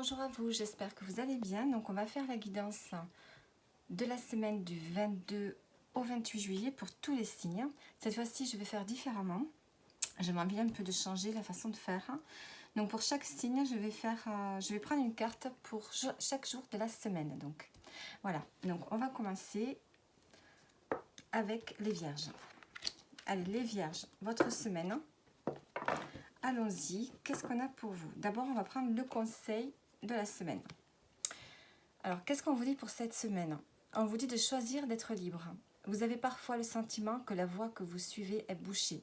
Bonjour à vous, j'espère que vous allez bien. Donc on va faire la guidance de la semaine du 22 au 28 juillet pour tous les signes. Cette fois-ci, je vais faire différemment. J'aimerais bien un peu de changer la façon de faire. Donc pour chaque signe, je vais prendre une carte pour chaque jour de la semaine. Donc voilà, donc on va commencer avec les vierges. Allez, les vierges, votre semaine. Allons-y, qu'est-ce qu'on a pour vous? D'abord, on va prendre le conseil de la semaine. Alors, qu'est-ce qu'on vous dit pour cette semaine? On vous dit de choisir d'être libre. Vous avez parfois le sentiment que la voie que vous suivez est bouchée.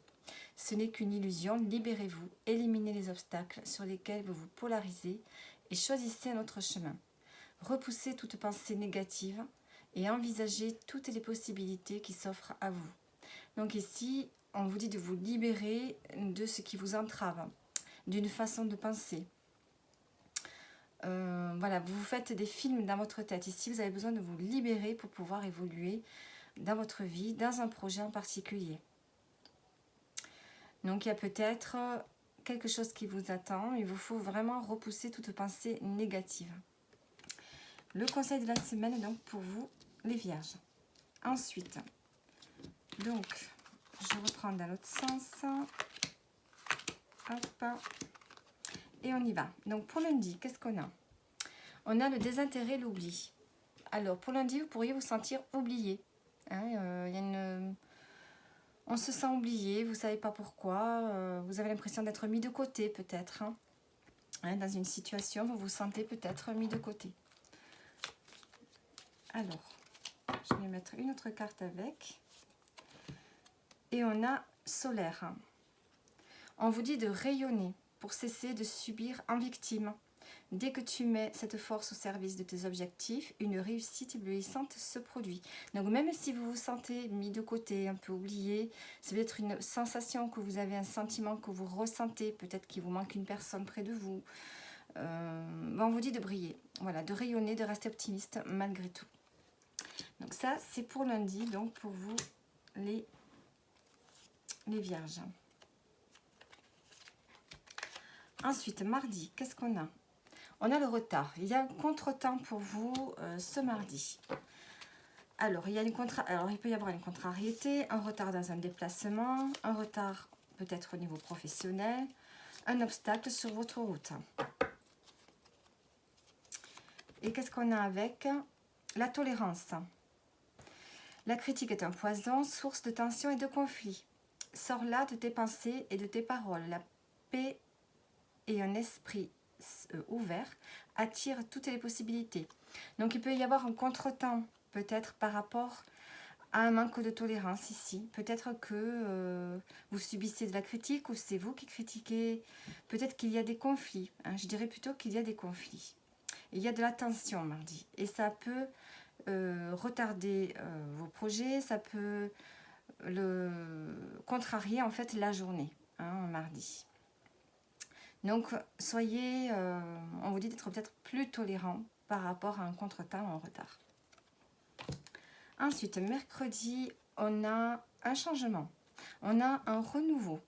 Ce n'est qu'une illusion, libérez-vous, éliminez les obstacles sur lesquels vous vous polarisez et choisissez un autre chemin. Repoussez toute pensée négative et envisagez toutes les possibilités qui s'offrent à vous. Donc ici, on vous dit de vous libérer de ce qui vous entrave, d'une façon de penser. Voilà, vous faites des films dans votre tête. Ici, vous avez besoin de vous libérer pour pouvoir évoluer dans votre vie, dans un projet en particulier. Donc, il y a peut-être quelque chose qui vous attend. Il vous faut vraiment repousser toute pensée négative. Le conseil de la semaine, donc, pour vous, les vierges. Ensuite, donc, je reprends dans l'autre sens. Hop. Et on y va. Donc, pour lundi, qu'est-ce qu'on a? On a le désintérêt, l'oubli. Alors, pour lundi, vous pourriez vous sentir oublié. On se sent oublié, vous ne savez pas pourquoi. Vous avez l'impression d'être mis de côté, peut-être. Dans une situation, vous vous sentez peut-être mis de côté. Alors, je vais mettre une autre carte avec. Et on a solaire. On vous dit de rayonner pour cesser de subir en victime. Dès que tu mets cette force au service de tes objectifs, une réussite éblouissante se produit. Donc même si vous vous sentez mis de côté, un peu oublié, c'est peut-être une sensation que vous avez, un sentiment que vous ressentez, peut-être qu'il vous manque une personne près de vous. On vous dit de briller, voilà, de rayonner, de rester optimiste malgré tout. Donc ça, c'est pour lundi, donc pour vous les vierges. Ensuite, mardi, qu'est-ce qu'on a? On a le retard. Il y a un contretemps pour vous ce mardi. Alors, il peut y avoir une contrariété, un retard dans un déplacement, un retard peut-être au niveau professionnel, un obstacle sur votre route. Et qu'est-ce qu'on a avec? La tolérance. La critique est un poison, source de tension et de conflit. Sors là de tes pensées et de tes paroles. La paix et un esprit ouvert attire toutes les possibilités. Donc il peut y avoir un contretemps peut-être par rapport à un manque de tolérance ici. Peut-être que vous subissez de la critique ou c'est vous qui critiquez. Peut-être qu'il y a des conflits. Je dirais plutôt qu'il y a des conflits. Il y a de la tension mardi et ça peut retarder vos projets, ça peut contrarier en fait la journée mardi. Donc, on vous dit d'être peut-être plus tolérant par rapport à un contretemps ou un retard. Ensuite, mercredi, on a un changement. On a un renouveau.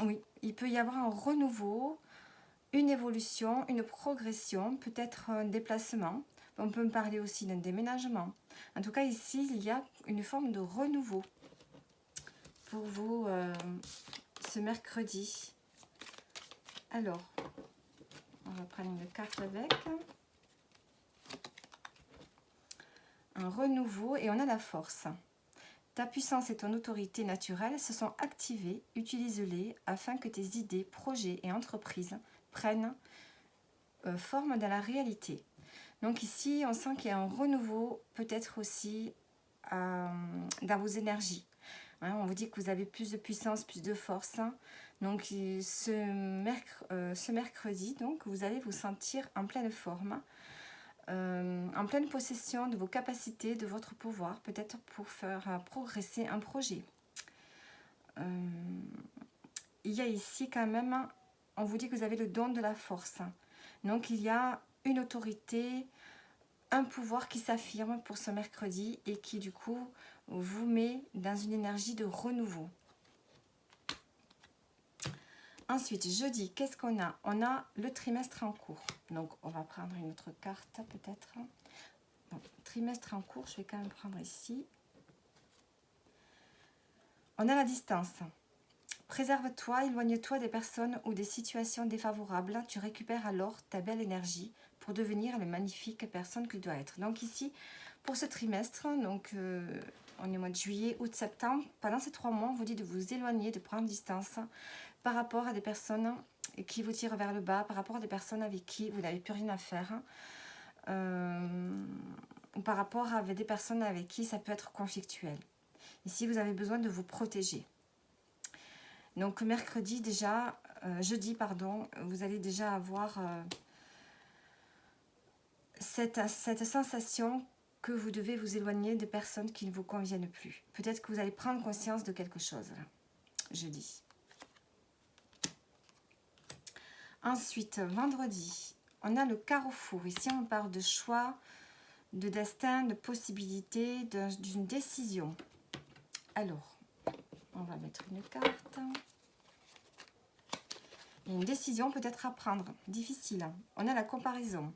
Oui, il peut y avoir un renouveau, une évolution, une progression, peut-être un déplacement. On peut me parler aussi d'un déménagement. En tout cas, ici, il y a une forme de renouveau pour vous ce mercredi. Alors, on va prendre une carte avec. Un renouveau et on a la force. Ta puissance et ton autorité naturelle se sont activées. Utilise-les afin que tes idées, projets et entreprises prennent forme dans la réalité. Donc ici, on sent qu'il y a un renouveau, peut-être aussi dans vos énergies. On vous dit que vous avez plus de puissance, plus de force. Donc ce mercredi, donc, vous allez vous sentir en pleine forme, en pleine possession de vos capacités, de votre pouvoir, peut-être pour faire progresser un projet. Il y a ici quand même, on vous dit que vous avez le don de la force. Donc il y a une autorité, un pouvoir qui s'affirme pour ce mercredi et qui du coup vous met dans une énergie de renouveau. Ensuite, jeudi, qu'est-ce qu'on a? On a le trimestre en cours. Donc, on va prendre une autre carte, peut-être. Bon, trimestre en cours, je vais quand même prendre ici. On a la distance. Préserve-toi, éloigne-toi des personnes ou des situations défavorables. Tu récupères alors ta belle énergie pour devenir le magnifique personne que tu dois être. Donc ici, pour ce trimestre, donc on est au mois de juillet, août, septembre, pendant ces 3 mois, on vous dit de vous éloigner, de prendre distance par rapport à des personnes qui vous tirent vers le bas, par rapport à des personnes avec qui vous n'avez plus rien à faire, ou par rapport à des personnes avec qui ça peut être conflictuel. Ici, vous avez besoin de vous protéger. Donc mercredi déjà, jeudi pardon, vous allez déjà avoir cette sensation que vous devez vous éloigner des personnes qui ne vous conviennent plus. Peut-être que vous allez prendre conscience de quelque chose là, jeudi. Ensuite, vendredi, on a le carrefour. Ici, on parle de choix, de destin, de possibilité, d'une décision. Alors, on va mettre une carte. Il y a une décision peut-être à prendre, difficile. On a la comparaison.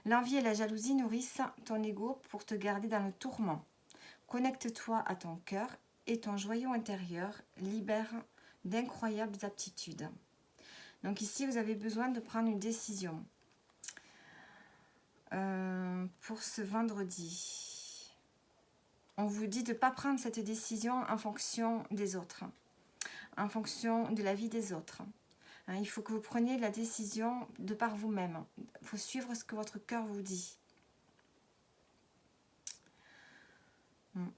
L'envie et la jalousie nourrissent ton ego pour te garder dans le tourment. Connecte-toi à ton cœur et ton joyau intérieur libère d'incroyables aptitudes. Donc ici, vous avez besoin de prendre une décision pour ce vendredi. On vous dit de ne pas prendre cette décision en fonction des autres, en fonction de la vie des autres. Il faut que vous preniez la décision de par vous-même. Il faut suivre ce que votre cœur vous dit.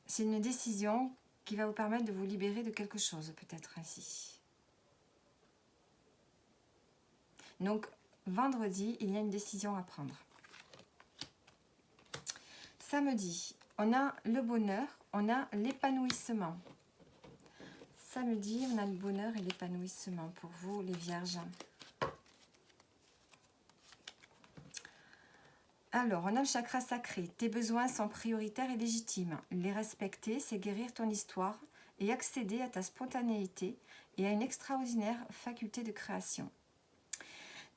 C'est une décision qui va vous permettre de vous libérer de quelque chose, peut-être ainsi. Donc, vendredi, il y a une décision à prendre. Samedi, on a le bonheur, on a l'épanouissement. Samedi, on a le bonheur et l'épanouissement pour vous, les vierges. Alors, on a le chakra sacré. Tes besoins sont prioritaires et légitimes. Les respecter, c'est guérir ton histoire et accéder à ta spontanéité et à une extraordinaire faculté de création.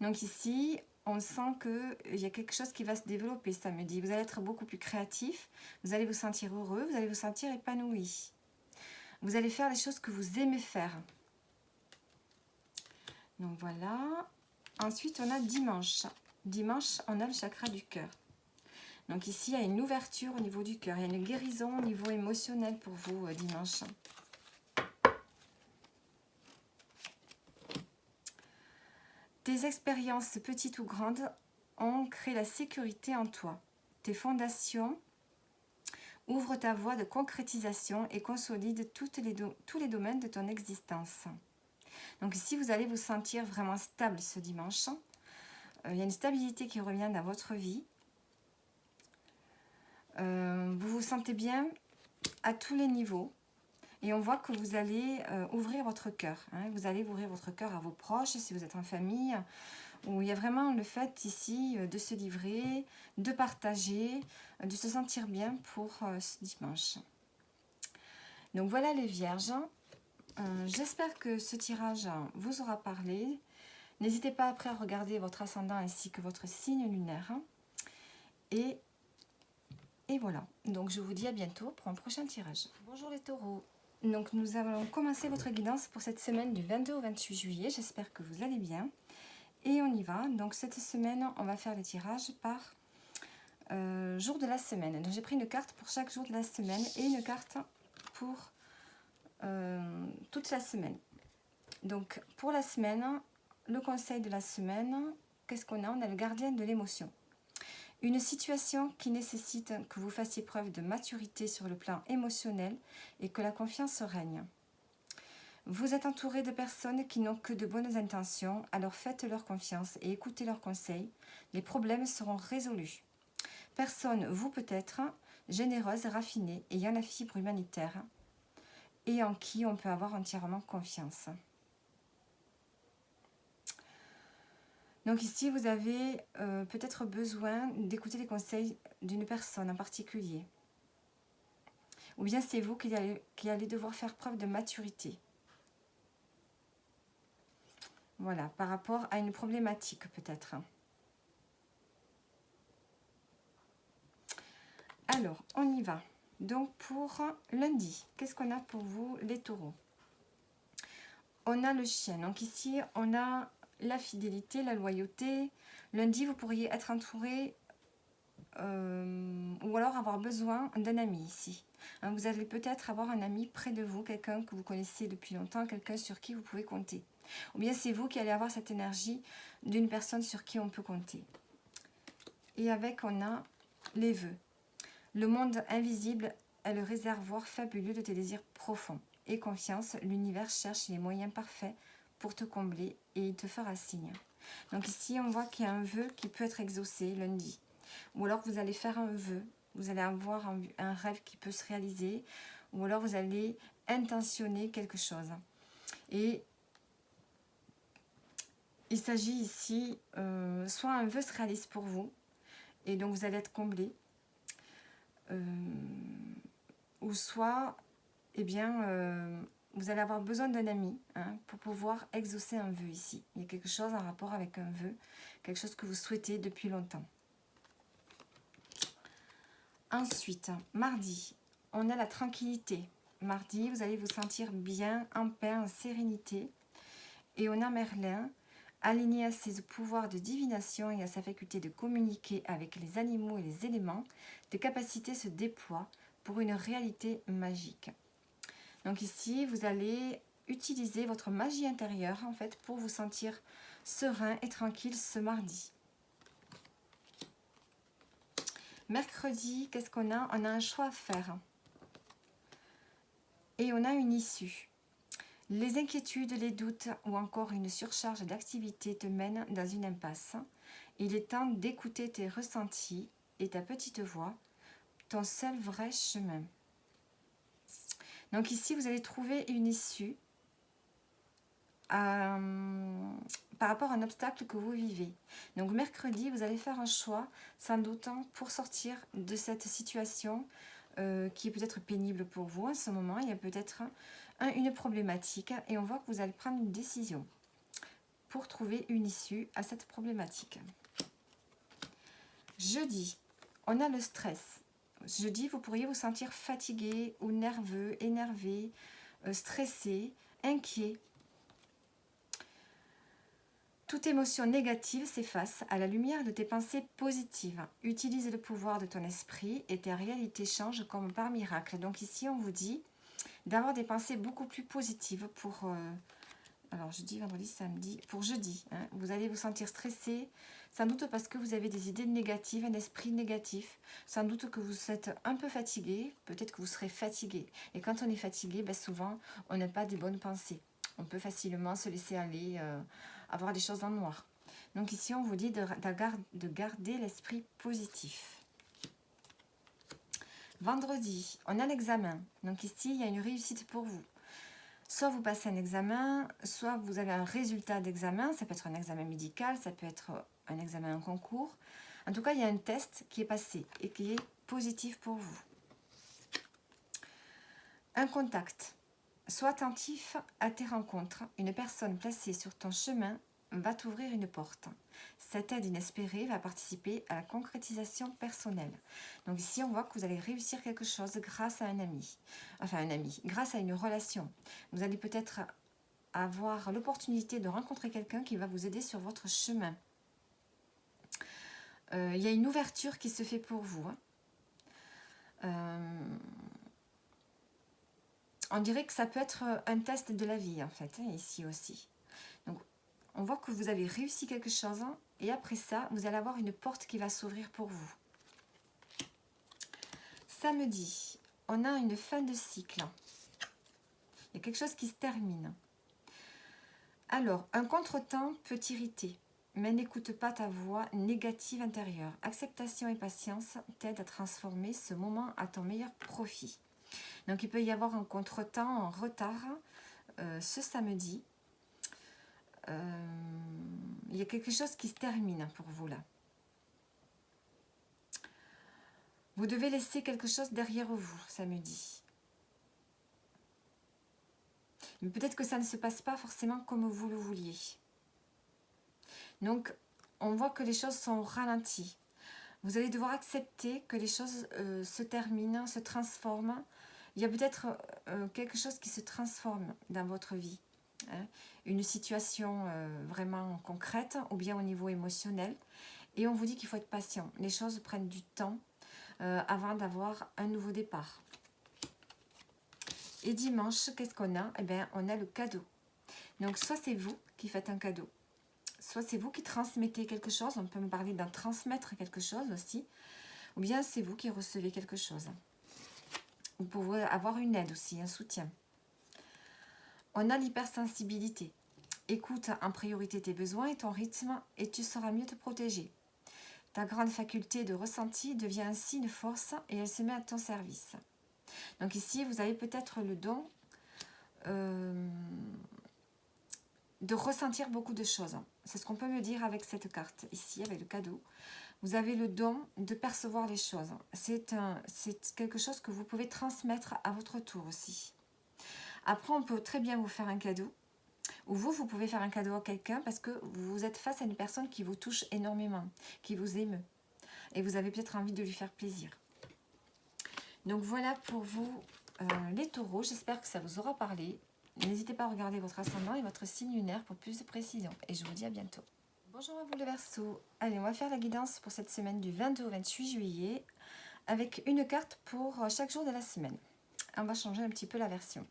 Donc ici, on sent qu'il y a quelque chose qui va se développer samedi. Vous allez être beaucoup plus créatif, vous allez vous sentir heureux, vous allez vous sentir épanoui. Vous allez faire les choses que vous aimez faire. Donc voilà. Ensuite, on a dimanche. Dimanche, on a le chakra du cœur. Donc ici, il y a une ouverture au niveau du cœur. Il y a une guérison au niveau émotionnel pour vous dimanche. Tes expériences, petites ou grandes, ont créé la sécurité en toi. Tes fondations ouvrent ta voie de concrétisation et consolident tous les domaines de ton existence. Donc ici, vous allez vous sentir vraiment stable ce dimanche. Il y a une stabilité qui revient dans votre vie. Vous vous sentez bien à tous les niveaux. Et on voit que vous allez ouvrir votre cœur. Vous allez ouvrir votre cœur à vos proches, si vous êtes en famille. Où il y a vraiment le fait ici de se livrer, de partager, de se sentir bien pour ce dimanche. Donc voilà les vierges. J'espère que ce tirage vous aura parlé. N'hésitez pas après à regarder votre ascendant ainsi que votre signe lunaire. Et voilà. Donc je vous dis à bientôt pour un prochain tirage. Bonjour les taureaux. Donc nous allons commencer votre guidance pour cette semaine du 22 au 28 juillet. J'espère que vous allez bien. Et on y va. Donc cette semaine, on va faire les tirages par jour de la semaine. Donc j'ai pris une carte pour chaque jour de la semaine et une carte pour toute la semaine. Donc pour la semaine, le conseil de la semaine, qu'est-ce qu'on a? On a le gardien de l'émotion. Une situation qui nécessite que vous fassiez preuve de maturité sur le plan émotionnel et que la confiance règne. Vous êtes entouré de personnes qui n'ont que de bonnes intentions, alors faites-leur confiance et écoutez leurs conseils. Les problèmes seront résolus. Personne, vous peut-être, généreuse, raffinée, ayant la fibre humanitaire et en qui on peut avoir entièrement confiance. Donc ici, vous avez peut-être besoin d'écouter les conseils d'une personne en particulier. Ou bien c'est vous qui allez devoir faire preuve de maturité. Voilà, par rapport à une problématique peut-être. Alors, on y va. Donc pour lundi, qu'est-ce qu'on a pour vous les taureaux? On a le chien. Donc ici, on a la fidélité, la loyauté. Lundi, vous pourriez être entouré ou alors avoir besoin d'un ami ici. Hein, vous allez peut-être avoir un ami près de vous, quelqu'un que vous connaissez depuis longtemps, quelqu'un sur qui vous pouvez compter. Ou bien c'est vous qui allez avoir cette énergie d'une personne sur qui on peut compter. Et avec, on a les vœux. Le monde invisible est le réservoir fabuleux de tes désirs profonds. Et confiance, l'univers cherche les moyens parfaits pour te combler et il te fera signe. Donc ici, on voit qu'il y a un vœu qui peut être exaucé lundi. Ou alors vous allez faire un vœu, vous allez avoir un rêve qui peut se réaliser, ou alors vous allez intentionner quelque chose. Et il s'agit ici, soit un vœu se réalise pour vous, et donc vous allez être comblé, ou soit, eh bien, vous allez avoir besoin d'un ami pour pouvoir exaucer un vœu ici. Il y a quelque chose en rapport avec un vœu, quelque chose que vous souhaitez depuis longtemps. Ensuite, mardi, on a la tranquillité. Mardi, vous allez vous sentir bien, en paix, en sérénité. Et on a Merlin, aligné à ses pouvoirs de divination et à sa faculté de communiquer avec les animaux et les éléments, des capacités se déploient pour une réalité magique. Donc ici, vous allez utiliser votre magie intérieure en fait pour vous sentir serein et tranquille ce mardi. Mercredi, qu'est-ce qu'on a? On a un choix à faire. Et on a une issue. Les inquiétudes, les doutes ou encore une surcharge d'activité te mènent dans une impasse. Il est temps d'écouter tes ressentis et ta petite voix, ton seul vrai chemin. Donc ici, vous allez trouver une issue par rapport à un obstacle que vous vivez. Donc mercredi, vous allez faire un choix, sans doute pour sortir de cette situation qui est peut-être pénible pour vous en ce moment. Il y a peut-être une problématique et on voit que vous allez prendre une décision pour trouver une issue à cette problématique. Jeudi, on a le stress. Jeudi, vous pourriez vous sentir fatigué ou nerveux, énervé, stressé, inquiet. Toute émotion négative s'efface à la lumière de tes pensées positives. Utilise le pouvoir de ton esprit et tes réalités changent comme par miracle. Donc ici, on vous dit d'avoir des pensées beaucoup plus positives pour... alors jeudi, vendredi, samedi, pour jeudi. Vous allez vous sentir stressé, sans doute parce que vous avez des idées négatives, un esprit négatif. Sans doute que vous êtes un peu fatigué, peut-être que vous serez fatigué. Et quand on est fatigué, souvent, on n'a pas de bonnes pensées. On peut facilement se laisser aller, avoir des choses en noir. Donc ici, on vous dit de garder l'esprit positif. Vendredi, on a l'examen. Donc ici, il y a une réussite pour vous. Soit vous passez un examen, soit vous avez un résultat d'examen. Ça peut être un examen médical, ça peut être un examen, un concours. En tout cas, il y a un test qui est passé et qui est positif pour vous. Un contact. Sois attentif à tes rencontres. Une personne placée sur ton chemin va t'ouvrir une porte. Cette aide inespérée va participer à la concrétisation personnelle. Donc ici, on voit que vous allez réussir quelque chose grâce à un ami. Enfin, un ami, grâce à une relation. Vous allez peut-être avoir l'opportunité de rencontrer quelqu'un qui va vous aider sur votre chemin. Il y a une ouverture qui se fait pour vous. On dirait que ça peut être un test de la vie, en fait, ici aussi. Donc, on voit que vous avez réussi quelque chose, et après ça, vous allez avoir une porte qui va s'ouvrir pour vous. Samedi, on a une fin de cycle. Il y a quelque chose qui se termine. Alors, un contretemps peut t'irriter, mais n'écoute pas ta voix négative intérieure. Acceptation et patience t'aident à transformer ce moment à ton meilleur profit. Donc, il peut y avoir un contretemps en retard ce samedi. Il y a quelque chose qui se termine pour vous là. Vous devez laisser quelque chose derrière vous samedi. Mais peut-être que ça ne se passe pas forcément comme vous le vouliez. Donc, on voit que les choses sont ralenties. Vous allez devoir accepter que les choses se terminent, se transforment. Il y a peut-être quelque chose qui se transforme dans votre vie. Hein. Une situation vraiment concrète ou bien au niveau émotionnel. Et on vous dit qu'il faut être patient. Les choses prennent du temps avant d'avoir un nouveau départ. Et dimanche, qu'est-ce qu'on a? Eh bien, on a le cadeau. Donc, soit c'est vous qui faites un cadeau, soit c'est vous qui transmettez quelque chose. On peut me parler d'un transmettre quelque chose aussi. Ou bien c'est vous qui recevez quelque chose. Vous pouvez avoir une aide aussi, un soutien. On a l'hypersensibilité. Écoute en priorité tes besoins et ton rythme et tu sauras mieux te protéger. Ta grande faculté de ressenti devient ainsi une force et elle se met à ton service. Donc ici, vous avez peut-être le don de ressentir beaucoup de choses. C'est ce qu'on peut me dire avec cette carte, ici, avec le cadeau. Vous avez le don de percevoir les choses. C'est quelque chose que vous pouvez transmettre à votre tour aussi. Après, on peut très bien vous faire un cadeau. Ou vous pouvez faire un cadeau à quelqu'un parce que vous êtes face à une personne qui vous touche énormément, qui vous émeut. Et vous avez peut-être envie de lui faire plaisir. Donc voilà pour vous les taureaux. J'espère que ça vous aura parlé. N'hésitez pas à regarder votre ascendant et votre signe lunaire pour plus de précision. Et je vous dis à bientôt. Bonjour à vous les Verseaux. Allez, on va faire la guidance pour cette semaine du 22 au 28 juillet avec une carte pour chaque jour de la semaine. On va changer un petit peu la version.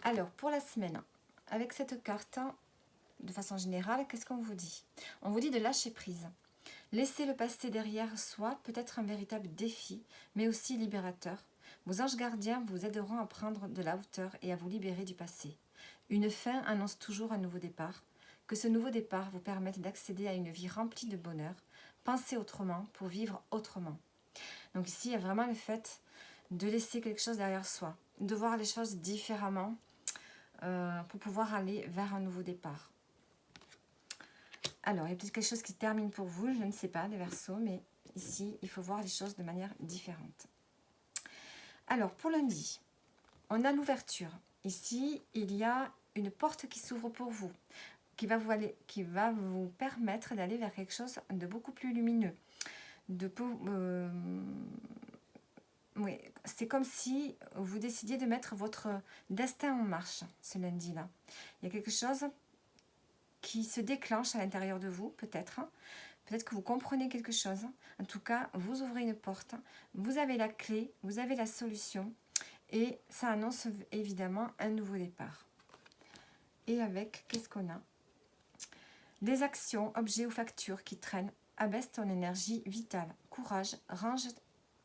Alors, pour la semaine, avec cette carte, de façon générale, qu'est-ce qu'on vous dit? On vous dit de lâcher prise. Laisser le passé derrière soi peut être un véritable défi, mais aussi libérateur. Vos anges gardiens vous aideront à prendre de la hauteur et à vous libérer du passé. Une fin annonce toujours un nouveau départ. Que ce nouveau départ vous permette d'accéder à une vie remplie de bonheur. Pensez autrement pour vivre autrement. Donc ici, il y a vraiment le fait de laisser quelque chose derrière soi, de voir les choses différemment pour pouvoir aller vers un nouveau départ. Alors, il y a peut-être quelque chose qui se termine pour vous, je ne sais pas, les Verseaux, mais ici, il faut voir les choses de manière différente. Alors, pour lundi, on a l'ouverture. Ici, il y a une porte qui s'ouvre pour vous, qui va vous permettre d'aller vers quelque chose de beaucoup plus lumineux. Oui, c'est comme si vous décidiez de mettre votre destin en marche ce lundi-là. Il y a quelque chose qui se déclenche à l'intérieur de vous, peut-être. Peut-être que vous comprenez quelque chose. En tout cas, vous ouvrez une porte, vous avez la clé, vous avez la solution et ça annonce évidemment un nouveau départ. Et avec, qu'est-ce qu'on a? Des actions, objets ou factures qui traînent abaissent ton énergie vitale. Courage, range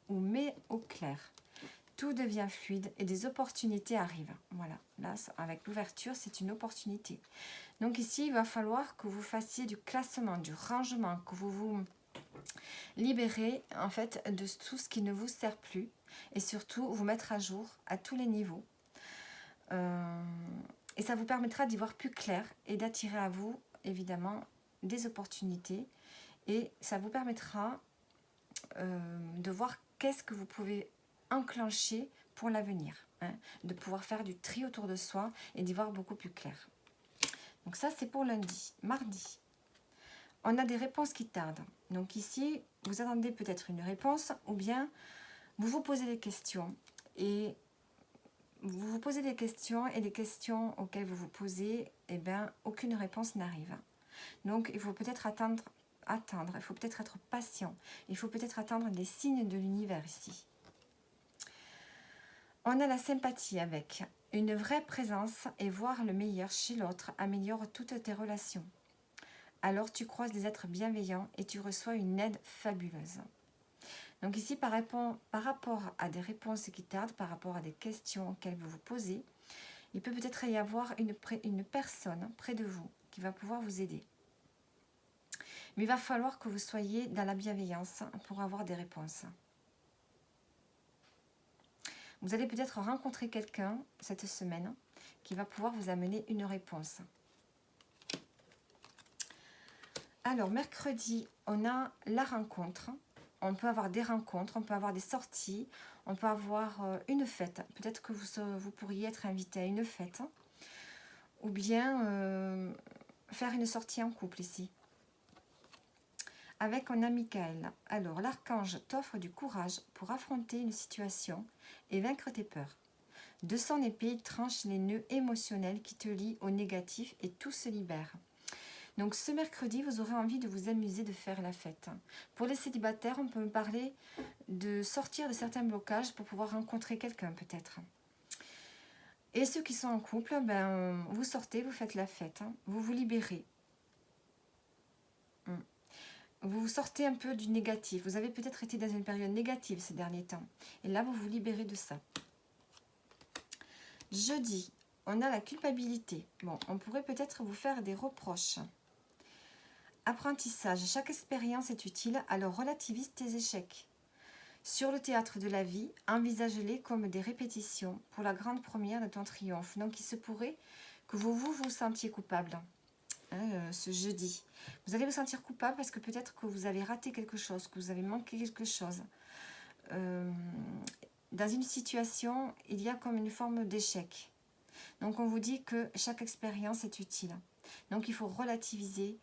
ou mets au clair. Tout devient fluide et des opportunités arrivent. Voilà, là, avec l'ouverture, c'est une opportunité. Donc ici, il va falloir que vous fassiez du classement, du rangement, que vous vous libérez en fait de tout ce qui ne vous sert plus et surtout vous mettre à jour à tous les niveaux. Et ça vous permettra d'y voir plus clair et d'attirer à vous, évidemment, des opportunités. Et ça vous permettra de voir qu'est-ce que vous pouvez enclencher pour l'avenir, hein, de pouvoir faire du tri autour de soi et d'y voir beaucoup plus clair. Donc ça, c'est pour lundi. Mardi, on a des réponses qui tardent. Donc ici, vous attendez peut-être une réponse ou bien vous vous posez des questions et les questions auxquelles vous vous posez, eh bien, aucune réponse n'arrive. Donc, il faut peut-être attendre, il faut peut-être être patient, il faut peut-être attendre des signes de l'univers ici. On a la sympathie avec une vraie présence et voir le meilleur chez l'autre améliore toutes tes relations. Alors tu croises des êtres bienveillants et tu reçois une aide fabuleuse. Donc ici, par rapport à des réponses qui tardent, par rapport à des questions auxquelles vous vous posez, il peut peut-être y avoir une personne près de vous qui va pouvoir vous aider. Mais il va falloir que vous soyez dans la bienveillance pour avoir des réponses. Vous allez peut-être rencontrer quelqu'un cette semaine qui va pouvoir vous amener une réponse. Alors, mercredi, on a la rencontre. On peut avoir des rencontres, on peut avoir des sorties, on peut avoir une fête. Peut-être que vous pourriez être invité à une fête. Ou bien faire une sortie en couple ici. Avec on a Michael. Alors, l'archange t'offre du courage pour affronter une situation et vaincre tes peurs. De son épée, il tranche les nœuds émotionnels qui te lient au négatif et tout se libère. Donc ce mercredi, vous aurez envie de vous amuser, de faire la fête. Pour les célibataires, on peut me parler de sortir de certains blocages pour pouvoir rencontrer quelqu'un peut-être. Et ceux qui sont en couple, ben, vous sortez, vous faites la fête, vous vous libérez. Vous sortez un peu du négatif. Vous avez peut-être été dans une période négative ces derniers temps. Et là, vous vous libérez de ça. Jeudi, on a la culpabilité. Bon, on pourrait peut-être vous faire des reproches. Apprentissage. Chaque expérience est utile, alors relativise tes échecs. Sur le théâtre de la vie, envisage-les comme des répétitions pour la grande première de ton triomphe. Donc, il se pourrait que vous sentiez coupable ce jeudi. Vous allez vous sentir coupable parce que peut-être que vous avez raté quelque chose, que vous avez manqué quelque chose. Dans une situation, il y a comme une forme d'échec. Donc, on vous dit que chaque expérience est utile. Donc, il faut relativiser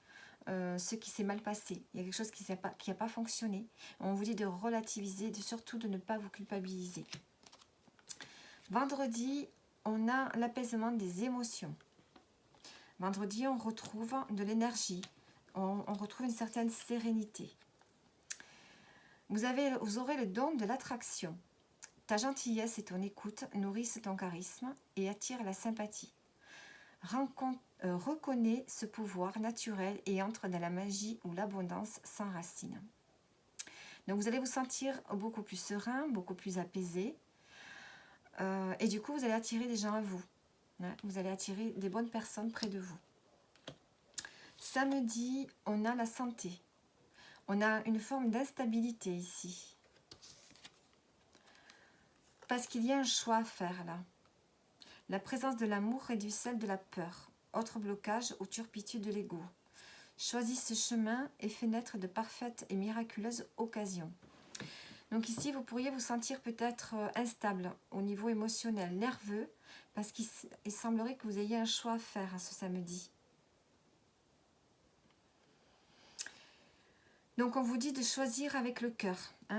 ce qui s'est mal passé. Il y a quelque chose qui n'a pas fonctionné. On vous dit de relativiser, surtout de ne pas vous culpabiliser. Vendredi, on a l'apaisement des émotions. Vendredi, on retrouve de l'énergie. On retrouve une certaine sérénité. Vous aurez le don de l'attraction. Ta gentillesse et ton écoute nourrissent ton charisme et attirent la sympathie. Reconnais ce pouvoir naturel et entre dans la magie où l'abondance s'enracine. Donc vous allez vous sentir beaucoup plus serein, beaucoup plus apaisé. Et du coup, vous allez attirer des gens à vous. Vous allez attirer des bonnes personnes près de vous. Samedi, on a la santé. On a une forme d'instabilité ici. Parce qu'il y a un choix à faire là. La présence de l'amour réduit celle de la peur. Autre blocage ou turpitude de l'ego. Choisis ce chemin et fais naître de parfaites et miraculeuses occasions. Donc ici, vous pourriez vous sentir peut-être instable au niveau émotionnel, nerveux, parce qu'il semblerait que vous ayez un choix à faire ce samedi. Donc on vous dit de choisir avec le cœur,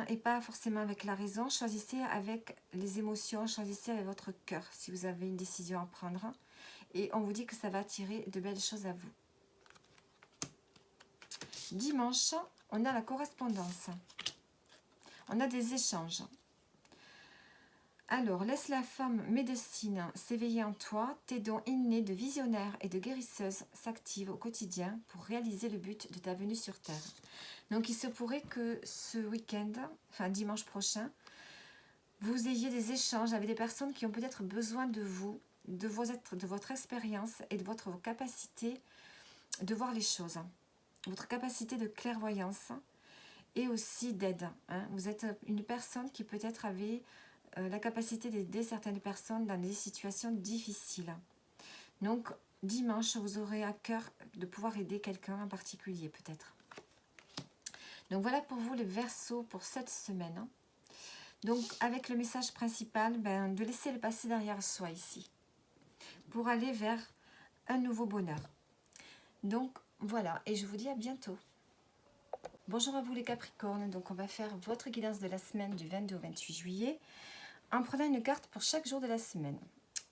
et pas forcément avec la raison. Choisissez avec les émotions, choisissez avec votre cœur si vous avez une décision à prendre. Et on vous dit que ça va attirer de belles choses à vous. Dimanche, on a la correspondance. On a des échanges. Alors, laisse la femme médecine s'éveiller en toi. Tes dons innés de visionnaire et de guérisseuse s'activent au quotidien pour réaliser le but de ta venue sur Terre. Donc, il se pourrait que ce week-end, enfin dimanche prochain, vous ayez des échanges avec des personnes qui ont peut-être besoin de vous, de votre expérience et de votre capacité de voir les choses. Votre capacité de clairvoyance et aussi d'aide. Vous êtes une personne qui peut-être avait la capacité d'aider certaines personnes dans des situations difficiles. Donc, dimanche, vous aurez à cœur de pouvoir aider quelqu'un en particulier, peut-être. Donc, voilà pour vous les Verseaux pour cette semaine. Donc, avec le message principal, de laisser le passé derrière soi ici, pour aller vers un nouveau bonheur. Donc, voilà, et je vous dis à bientôt. Bonjour à vous les Capricornes, donc on va faire votre guidance de la semaine du 22 au 28 juillet en prenant une carte pour chaque jour de la semaine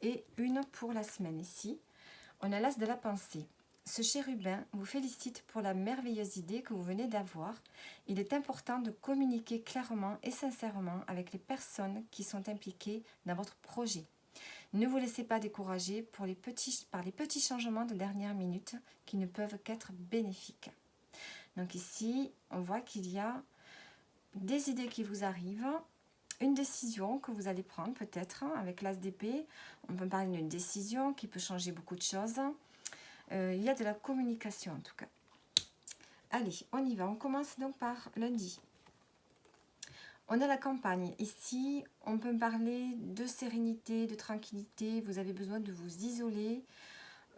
et une pour la semaine ici. On a l'as de la pensée. Ce chérubin vous félicite pour la merveilleuse idée que vous venez d'avoir. Il est important de communiquer clairement et sincèrement avec les personnes qui sont impliquées dans votre projet. Ne vous laissez pas décourager par les petits changements de dernière minute qui ne peuvent qu'être bénéfiques. Donc ici, on voit qu'il y a des idées qui vous arrivent, une décision que vous allez prendre peut-être avec l'as d'épée. On peut parler d'une décision qui peut changer beaucoup de choses. Il y a de la communication en tout cas. Allez, on y va. On commence donc par lundi. On a la campagne. Ici, on peut parler de sérénité, de tranquillité. Vous avez besoin de vous isoler.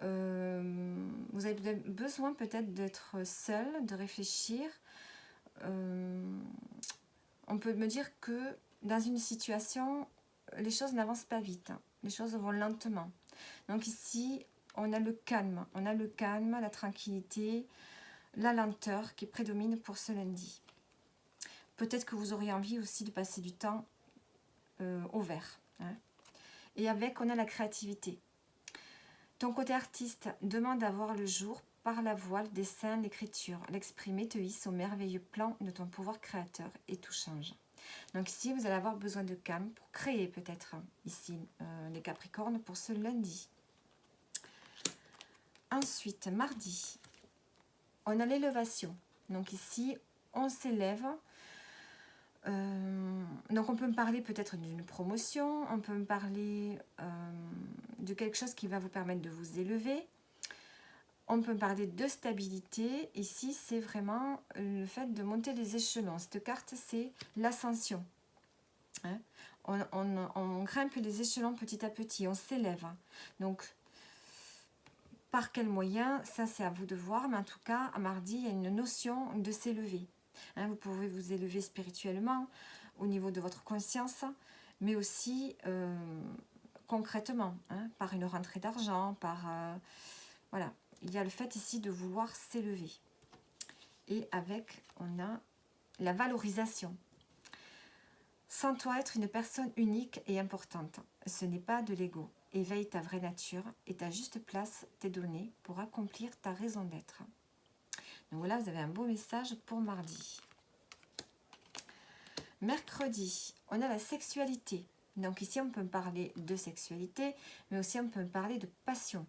Vous avez besoin peut-être d'être seul, de réfléchir. On peut me dire que dans une situation, les choses n'avancent pas vite. Les choses vont lentement. Donc ici, on a le calme. On a le calme, la tranquillité. la lenteur qui prédomine pour ce lundi. Peut-être que vous auriez envie aussi de passer du temps au vert. Hein. Et avec, on a la créativité. Ton côté artiste demande à voir le jour par la voix, le dessin, l'écriture. L'exprimer te hisse au merveilleux plan de ton pouvoir créateur et tout change. Donc ici, vous allez avoir besoin de calme pour créer peut-être ici les Capricornes pour ce lundi. Ensuite, mardi, on a l'élévation. Donc ici, on s'élève. Donc on peut me parler peut-être d'une promotion, on peut me parler de quelque chose qui va vous permettre de vous élever. On peut parler de stabilité. Ici, c'est vraiment le fait de monter les échelons. Cette carte, c'est l'ascension. Hein, on grimpe les échelons petit à petit, on s'élève. Donc, par quel moyen, ça c'est à vous de voir. Mais en tout cas, à mardi, il y a une notion de s'élever. Hein, vous pouvez vous élever spirituellement, au niveau de votre conscience, mais aussi concrètement, hein, par une rentrée d'argent, par... voilà. Il y a le fait ici de vouloir s'élever. Et avec, on a la valorisation. Sans toi être une personne unique et importante. Ce n'est pas de l'ego. Éveille ta vraie nature et ta juste place t'est donnée pour accomplir ta raison d'être. Donc voilà, vous avez un beau message pour mardi. Mercredi, on a la sexualité. Donc ici, on peut parler de sexualité, mais aussi on peut parler de passion.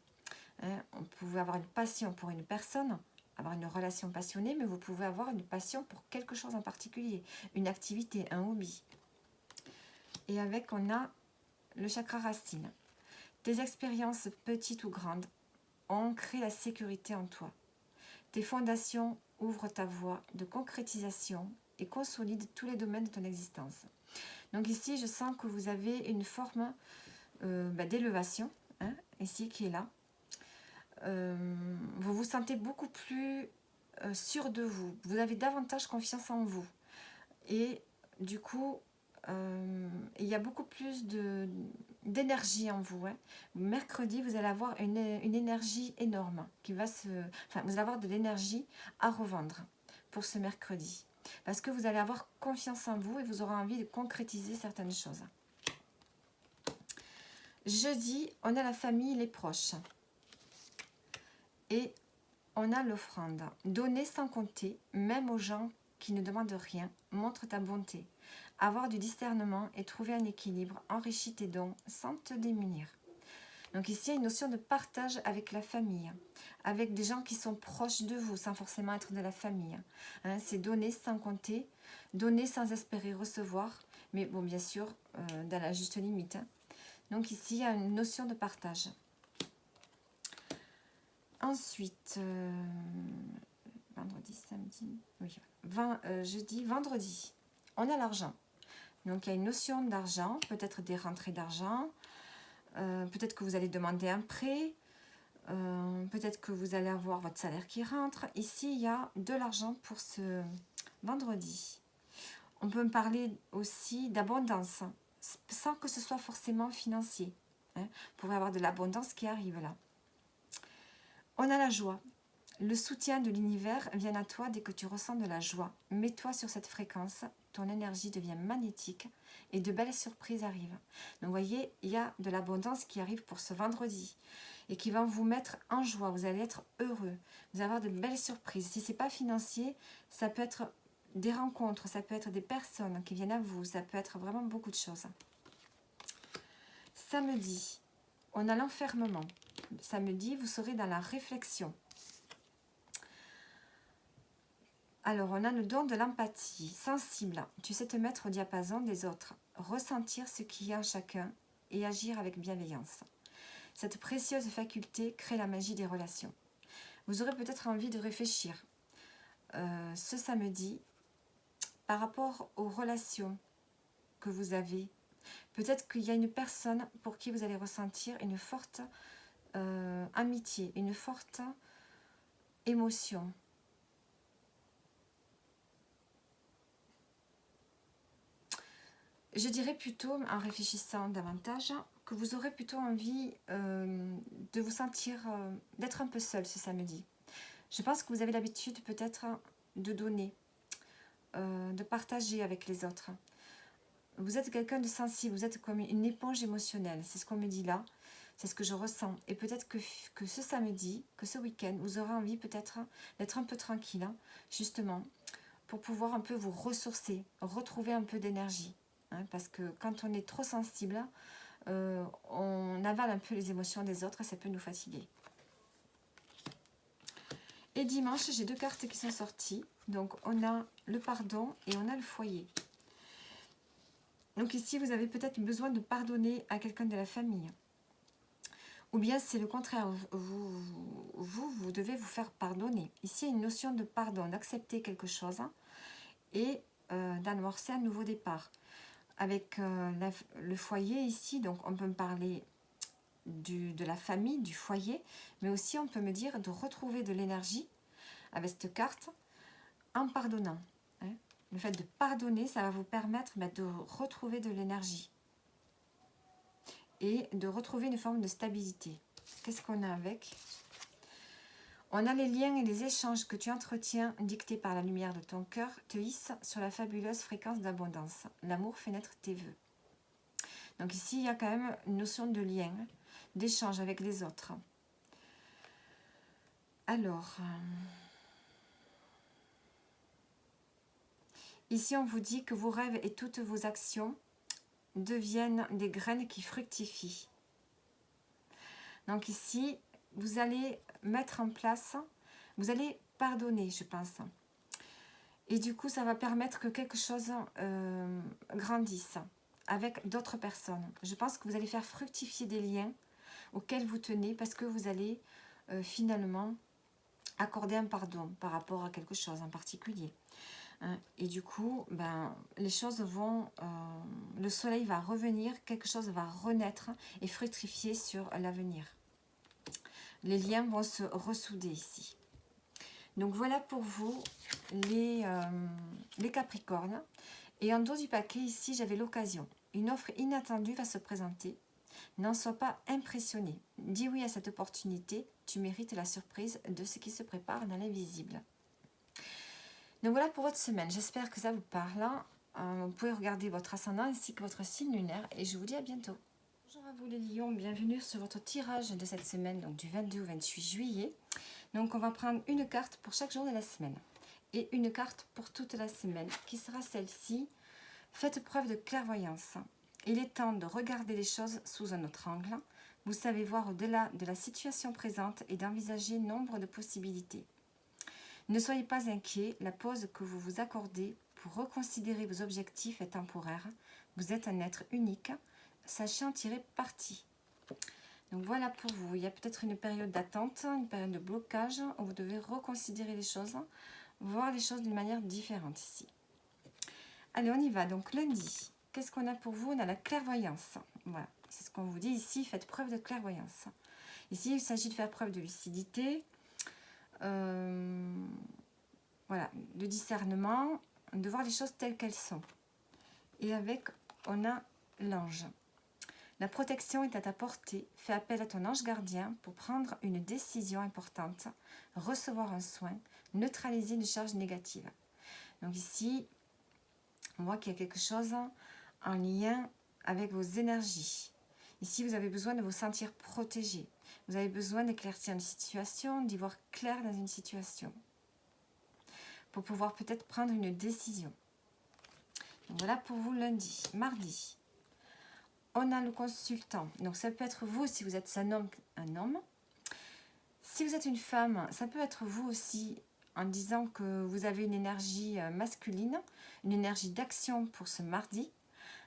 Hein, on pouvait avoir une passion pour une personne, avoir une relation passionnée, mais vous pouvez avoir une passion pour quelque chose en particulier, une activité, un hobby. Et avec, on a le chakra racine. Tes expériences, petites ou grandes, ancrent la sécurité en toi. Tes fondations ouvrent ta voie de concrétisation et consolident tous les domaines de ton existence. Donc ici, je sens que vous avez une forme d'élévation, hein, ici qui est là. Vous vous sentez beaucoup plus sûr de vous. Vous avez davantage confiance en vous. Et du coup, il y a beaucoup plus d'énergie en vous. Hein. Mercredi, vous allez avoir une énergie énorme qui va se... Enfin, vous allez avoir de l'énergie à revendre pour ce mercredi. Parce que vous allez avoir confiance en vous et vous aurez envie de concrétiser certaines choses. Jeudi, on a la famille, les proches. Et on a l'offrande. Donner sans compter, même aux gens qui ne demandent rien, montre ta bonté. Avoir du discernement et trouver un équilibre enrichit tes dons sans te démunir. Donc ici, il y a une notion de partage avec la famille, avec des gens qui sont proches de vous, sans forcément être de la famille. Hein, c'est donner sans compter, donner sans espérer recevoir, mais bon, bien sûr, dans la juste limite. Hein. Donc ici, il y a une notion de partage. Ensuite, vendredi, samedi, oui, jeudi, vendredi, on a l'argent. Donc, il y a une notion d'argent, peut-être des rentrées d'argent, peut-être que vous allez demander un prêt, peut-être que vous allez avoir votre salaire qui rentre. Ici, il y a de l'argent pour ce vendredi. On peut me parler aussi d'abondance, sans que ce soit forcément financier. Hein. Vous pourrez avoir de l'abondance qui arrive là. On a la joie. Le soutien de l'univers vient à toi dès que tu ressens de la joie. Mets-toi sur cette fréquence, ton énergie devient magnétique et de belles surprises arrivent. Donc vous voyez, il y a de l'abondance qui arrive pour ce vendredi et qui va vous mettre en joie. Vous allez être heureux, vous allez avoir de belles surprises. Si ce n'est pas financier, ça peut être des rencontres, ça peut être des personnes qui viennent à vous, ça peut être vraiment beaucoup de choses. Samedi, on a l'enfermement. Samedi, vous serez dans la réflexion. Alors, on a le don de l'empathie, sensible. Tu sais te mettre au diapason des autres, ressentir ce qu'il y a en chacun et agir avec bienveillance. Cette précieuse faculté crée la magie des relations. Vous aurez peut-être envie de réfléchir ce samedi par rapport aux relations que vous avez. Peut-être qu'il y a une personne pour qui vous allez ressentir une forte amitié, une forte émotion. Je dirais plutôt, en réfléchissant davantage, que vous aurez plutôt envie de vous sentir, d'être un peu seul ce samedi. Je pense que vous avez l'habitude peut-être de donner, de partager avec les autres. Vous êtes quelqu'un de sensible, vous êtes comme une éponge émotionnelle, c'est ce qu'on me dit là, c'est ce que je ressens. Et peut-être que ce samedi, que ce week-end, vous aurez envie peut-être d'être un peu tranquille, hein, justement, pour pouvoir un peu vous ressourcer, retrouver un peu d'énergie. Hein, parce que quand on est trop sensible, on avale un peu les émotions des autres et ça peut nous fatiguer. Et dimanche, j'ai 2 cartes qui sont sorties. Donc, on a le pardon et on a le foyer. Donc ici, vous avez peut-être besoin de pardonner à quelqu'un de la famille. Ou bien c'est le contraire, vous devez vous faire pardonner. Ici, il y a une notion de pardon, d'accepter quelque chose et d'amorcer un nouveau départ. Avec le foyer ici, donc on peut me parler de la famille, du foyer, mais aussi on peut me dire de retrouver de l'énergie avec cette carte en pardonnant. Hein. Le fait de pardonner, ça va vous permettre de retrouver de l'énergie et de retrouver une forme de stabilité. Qu'est-ce qu'on a avec? On a les liens et les échanges que tu entretiens, dictés par la lumière de ton cœur, te hissent sur la fabuleuse fréquence d'abondance. L'amour fait naître tes vœux. Donc ici, il y a quand même une notion de lien, d'échange avec les autres. Alors, ici, on vous dit que vos rêves et toutes vos actions deviennent des graines qui fructifient. Donc ici, vous allez mettre en place, vous allez pardonner, je pense. Et du coup, ça va permettre que quelque chose grandisse avec d'autres personnes. Je pense que vous allez faire fructifier des liens auxquels vous tenez parce que vous allez finalement accorder un pardon par rapport à quelque chose en particulier. Hein. Et du coup, les choses vont... le soleil va revenir, quelque chose va renaître et fructifier sur l'avenir. Les liens vont se ressouder ici. Donc voilà pour vous les Capricornes. Et en dos du paquet, ici, j'avais l'occasion. Une offre inattendue va se présenter. N'en sois pas impressionné. Dis oui à cette opportunité. Tu mérites la surprise de ce qui se prépare dans l'invisible. Donc voilà pour votre semaine. J'espère que ça vous parle. Vous pouvez regarder votre ascendant ainsi que votre signe lunaire. Et je vous dis à bientôt. Bonjour à vous les lions. Bienvenue sur votre tirage de cette semaine, donc du 22 au 28 juillet. Donc on va prendre une carte pour chaque jour de la semaine. Et une carte pour toute la semaine, qui sera celle-ci. Faites preuve de clairvoyance. Il est temps de regarder les choses sous un autre angle. Vous savez voir au-delà de la situation présente et d'envisager nombre de possibilités. Ne soyez pas inquiets, la pause que vous vous accordez pour reconsidérer vos objectifs est temporaire. Vous êtes un être unique, sachez en tirer parti. Donc voilà pour vous. Il y a peut-être une période d'attente, une période de blocage où vous devez reconsidérer les choses, voir les choses d'une manière différente ici. Allez, on y va. Donc lundi, qu'est-ce qu'on a pour vous? On a la clairvoyance. Voilà, c'est ce qu'on vous dit ici. Faites preuve de clairvoyance. Ici, il s'agit de faire preuve de lucidité, voilà, de discernement, de voir les choses telles qu'elles sont. Et avec, on a l'ange. La protection est à ta portée. Fais appel à ton ange gardien pour prendre une décision importante, recevoir un soin, neutraliser une charge négative. Donc ici, on voit qu'il y a quelque chose en lien avec vos énergies. Ici, vous avez besoin de vous sentir protégé. Vous avez besoin d'éclaircir une situation, d'y voir clair dans une situation, pour pouvoir peut-être prendre une décision. Donc voilà pour vous lundi. Mardi, on a le consultant. Donc ça peut être vous si vous êtes un homme. Si vous êtes une femme, ça peut être vous aussi en disant que vous avez une énergie masculine, une énergie d'action pour ce mardi.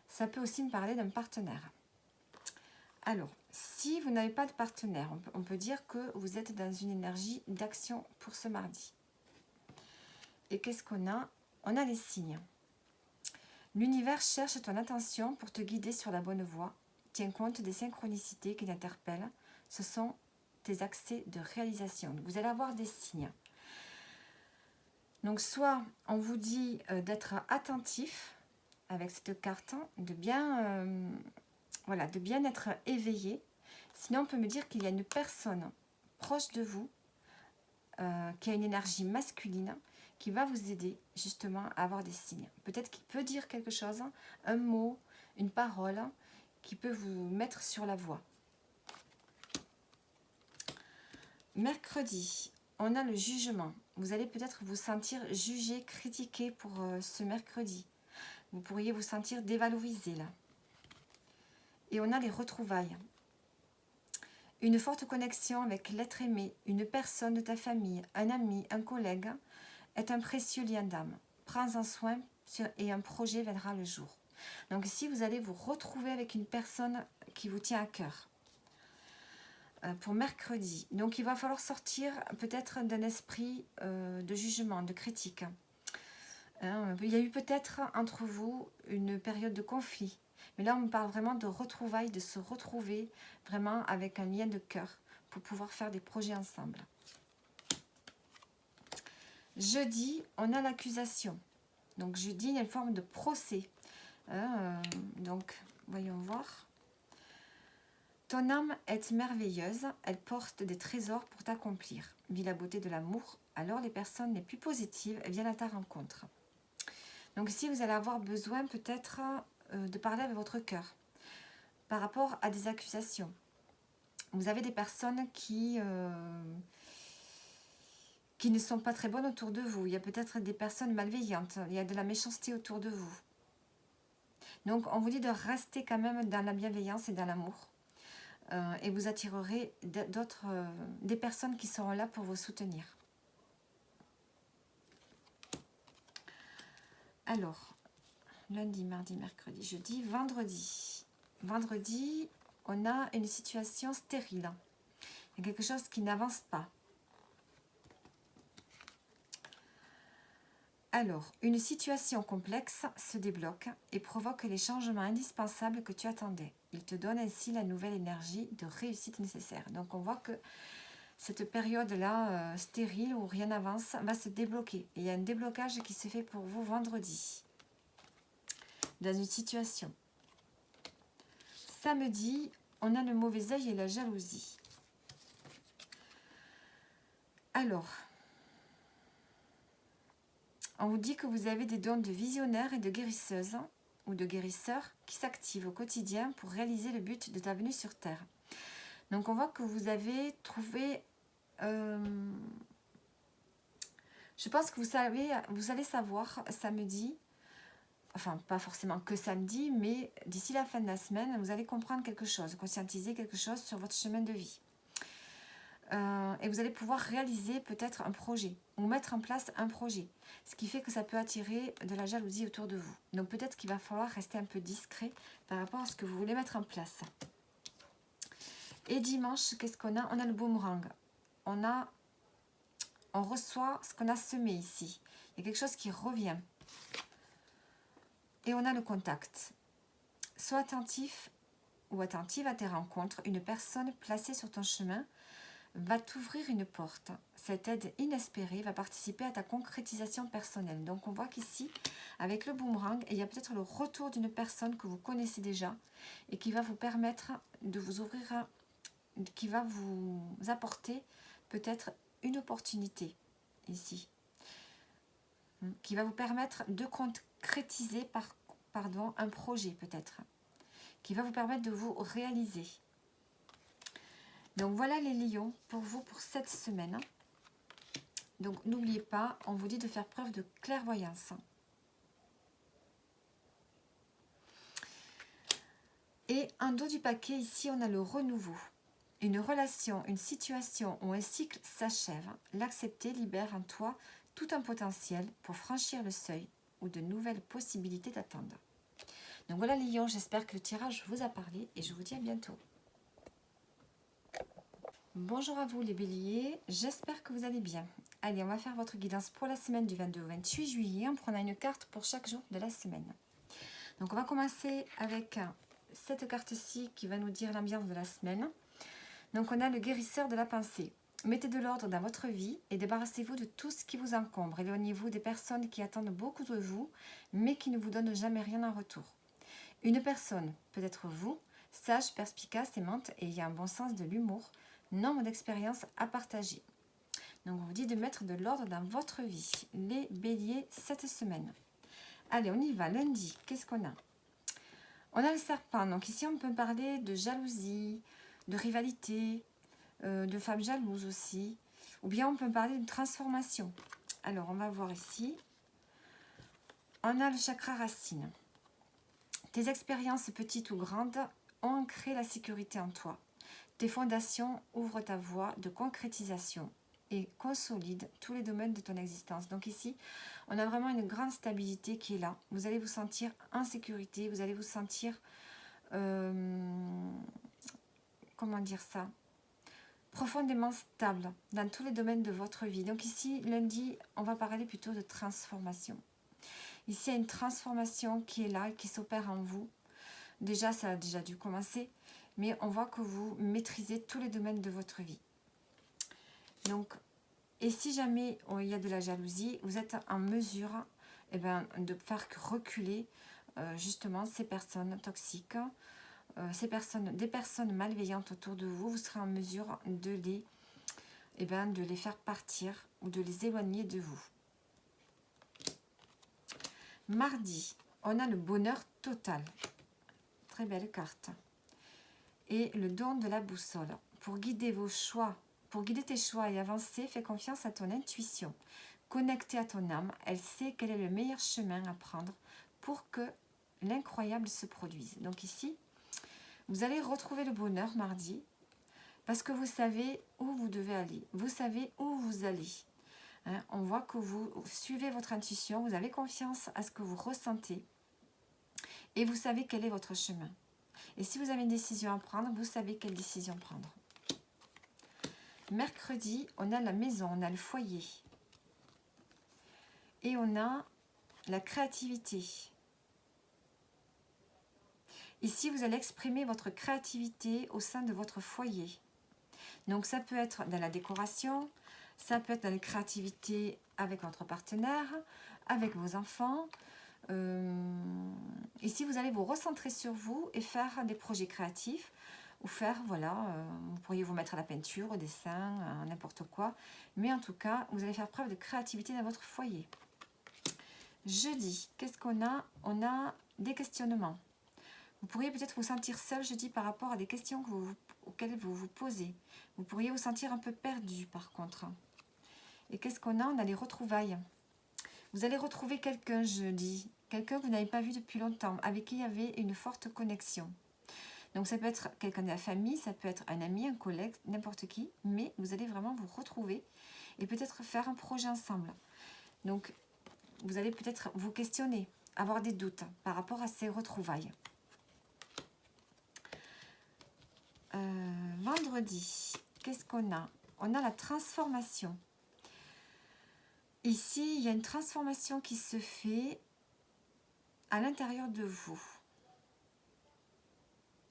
Ça peut aussi me parler d'un partenaire. Alors, si vous n'avez pas de partenaire, on peut dire que vous êtes dans une énergie d'action pour ce mardi. Et qu'est-ce qu'on a? On a les signes. L'univers cherche ton attention pour te guider sur la bonne voie. Tiens compte des synchronicités qui t'interpellent. Ce sont tes accès de réalisation. Vous allez avoir des signes. Donc, soit on vous dit d'être attentif avec cette carte, de bien être éveillé. Sinon, on peut me dire qu'il y a une personne proche de vous qui a une énergie masculine, qui va vous aider justement à avoir des signes. Peut-être qu'il peut dire quelque chose, un mot, une parole, qui peut vous mettre sur la voie. Mercredi, on a le jugement. Vous allez peut-être vous sentir jugé, critiqué pour ce mercredi. Vous pourriez vous sentir dévalorisé là. Et on a les retrouvailles. Une forte connexion avec l'être aimé, une personne de ta famille, un ami, un collègue, est un précieux lien d'âme. Prends-en soin et un projet viendra le jour. Donc ici, vous allez vous retrouver avec une personne qui vous tient à cœur. Pour mercredi. Donc il va falloir sortir peut-être d'un esprit de jugement, de critique. Il y a eu peut-être entre vous une période de conflit. Mais là, on parle vraiment de retrouvailles, de se retrouver vraiment avec un lien de cœur pour pouvoir faire des projets ensemble. Jeudi, on a l'accusation. Donc jeudi, il y a une forme de procès. Donc, voyons voir. Ton âme est merveilleuse, elle porte des trésors pour t'accomplir. Vis la beauté de l'amour, alors les personnes les plus positives viennent à ta rencontre. Donc ici, vous allez avoir besoin peut-être de parler avec votre cœur par rapport à des accusations. Vous avez des personnes qui ne sont pas très bonnes autour de vous. Il y a peut-être des personnes malveillantes, il y a de la méchanceté autour de vous. Donc on vous dit de rester quand même dans la bienveillance et dans l'amour. Et vous attirerez des personnes qui seront là pour vous soutenir. Alors, lundi, mardi, mercredi, jeudi, vendredi. Vendredi, on a une situation stérile. Il y a quelque chose qui n'avance pas. Alors, une situation complexe se débloque et provoque les changements indispensables que tu attendais. Il te donne ainsi la nouvelle énergie de réussite nécessaire. Donc, on voit que cette période-là, stérile, où rien n'avance, va se débloquer. Et il y a un déblocage qui se fait pour vous vendredi, dans une situation. Samedi, on a le mauvais œil et la jalousie. Alors, on vous dit que vous avez des dons de visionnaire et de guérisseuse ou de guérisseur qui s'activent au quotidien pour réaliser le but de ta venue sur Terre. Donc on voit que vous avez trouvé... je pense que vous allez savoir samedi, enfin pas forcément que samedi, mais d'ici la fin de la semaine, vous allez comprendre quelque chose, conscientiser quelque chose sur votre chemin de vie. Et vous allez pouvoir réaliser peut-être un projet ou mettre en place un projet, ce qui fait que ça peut attirer de la jalousie autour de vous. Donc peut-être qu'il va falloir rester un peu discret par rapport à ce que vous voulez mettre en place. Et dimanche, qu'est-ce qu'on a? On a le boomerang. On reçoit ce qu'on a semé ici. Il y a quelque chose qui revient. Et on a le contact. Sois attentif ou attentive à tes rencontres. Une personne placée sur ton chemin va t'ouvrir une porte. Cette aide inespérée va participer à ta concrétisation personnelle. Donc on voit qu'ici, avec le boomerang, il y a peut-être le retour d'une personne que vous connaissez déjà et qui va vous permettre de vous ouvrir, qui va vous apporter peut-être une opportunité ici, qui va vous permettre de concrétiser un projet peut-être, qui va vous permettre de vous réaliser. Donc voilà les lions pour vous pour cette semaine. Donc n'oubliez pas, on vous dit de faire preuve de clairvoyance. Et en dos du paquet, ici on a le renouveau. Une relation, une situation ou un cycle s'achève. L'accepter libère en toi tout un potentiel pour franchir le seuil où de nouvelles possibilités t'attendent. Donc voilà les lions, j'espère que le tirage vous a parlé et je vous dis à bientôt. Bonjour à vous les béliers, j'espère que vous allez bien. Allez, on va faire votre guidance pour la semaine du 22 au 28 juillet en prenant une carte pour chaque jour de la semaine. Donc on va commencer avec cette carte-ci qui va nous dire l'ambiance de la semaine. Donc on a le guérisseur de la pensée. Mettez de l'ordre dans votre vie et débarrassez-vous de tout ce qui vous encombre. Éloignez-vous des personnes qui attendent beaucoup de vous, mais qui ne vous donnent jamais rien en retour. Une personne, peut-être vous, sage, perspicace, aimante et ayant un bon sens de l'humour, nombre d'expériences à partager. Donc, on vous dit de mettre de l'ordre dans votre vie. Les béliers, cette semaine. Allez, on y va. Lundi, qu'est-ce qu'on a? On a le serpent. Donc, ici, on peut parler de jalousie, de rivalité, de femmes jalouses aussi. Ou bien, on peut parler d'une transformation. Alors, on va voir ici. On a le chakra racine. Tes expériences petites ou grandes ont ancré la sécurité en toi. Tes fondations ouvrent ta voie de concrétisation et consolident tous les domaines de ton existence. Donc ici, on a vraiment une grande stabilité qui est là. Vous allez vous sentir en sécurité, vous allez vous sentir, comment dire ça, profondément stable dans tous les domaines de votre vie. Donc ici, lundi, on va parler plutôt de transformation. Ici, il y a une transformation qui est là, qui s'opère en vous. Déjà, ça a déjà dû commencer, mais on voit que vous maîtrisez tous les domaines de votre vie. Donc, et si jamais il y a de la jalousie, vous êtes en mesure de faire reculer justement ces personnes toxiques, des personnes malveillantes autour de vous. Vous serez en mesure de les faire partir ou de les éloigner de vous. Mardi, on a le bonheur total. Très belle carte. Et le don de la boussole. Pour guider vos choix, pour guider tes choix et avancer, fais confiance à ton intuition. Connectée à ton âme, elle sait quel est le meilleur chemin à prendre pour que l'incroyable se produise. Donc ici, vous allez retrouver le bonheur mardi parce que vous savez où vous devez aller. Vous savez où vous allez. On voit que vous suivez votre intuition, vous avez confiance à ce que vous ressentez et vous savez quel est votre chemin. Et si vous avez une décision à prendre, vous savez quelle décision prendre. Mercredi, on a la maison, on a le foyer. Et on a la créativité. Ici, vous allez exprimer votre créativité au sein de votre foyer. Donc, ça peut être dans la décoration, ça peut être dans la créativité avec votre partenaire, avec vos enfants. Ici, vous allez vous recentrer sur vous et faire des projets créatifs ou faire, vous pourriez vous mettre à la peinture, au dessin, à n'importe quoi. Mais en tout cas, vous allez faire preuve de créativité dans votre foyer. Jeudi, qu'est-ce qu'on a? On a des questionnements. Vous pourriez peut-être vous sentir seul jeudi par rapport à des questions auxquelles vous vous posez. Vous pourriez vous sentir un peu perdu par contre. Et qu'est-ce qu'on a? On a les retrouvailles. Vous allez retrouver quelqu'un jeudi, quelqu'un que vous n'avez pas vu depuis longtemps, avec qui il y avait une forte connexion. Donc ça peut être quelqu'un de la famille, ça peut être un ami, un collègue, n'importe qui, mais vous allez vraiment vous retrouver et peut-être faire un projet ensemble. Donc vous allez peut-être vous questionner, avoir des doutes par rapport à ces retrouvailles. Vendredi, qu'est-ce qu'on a? On a la transformation. Ici, il y a une transformation qui se fait à l'intérieur de vous.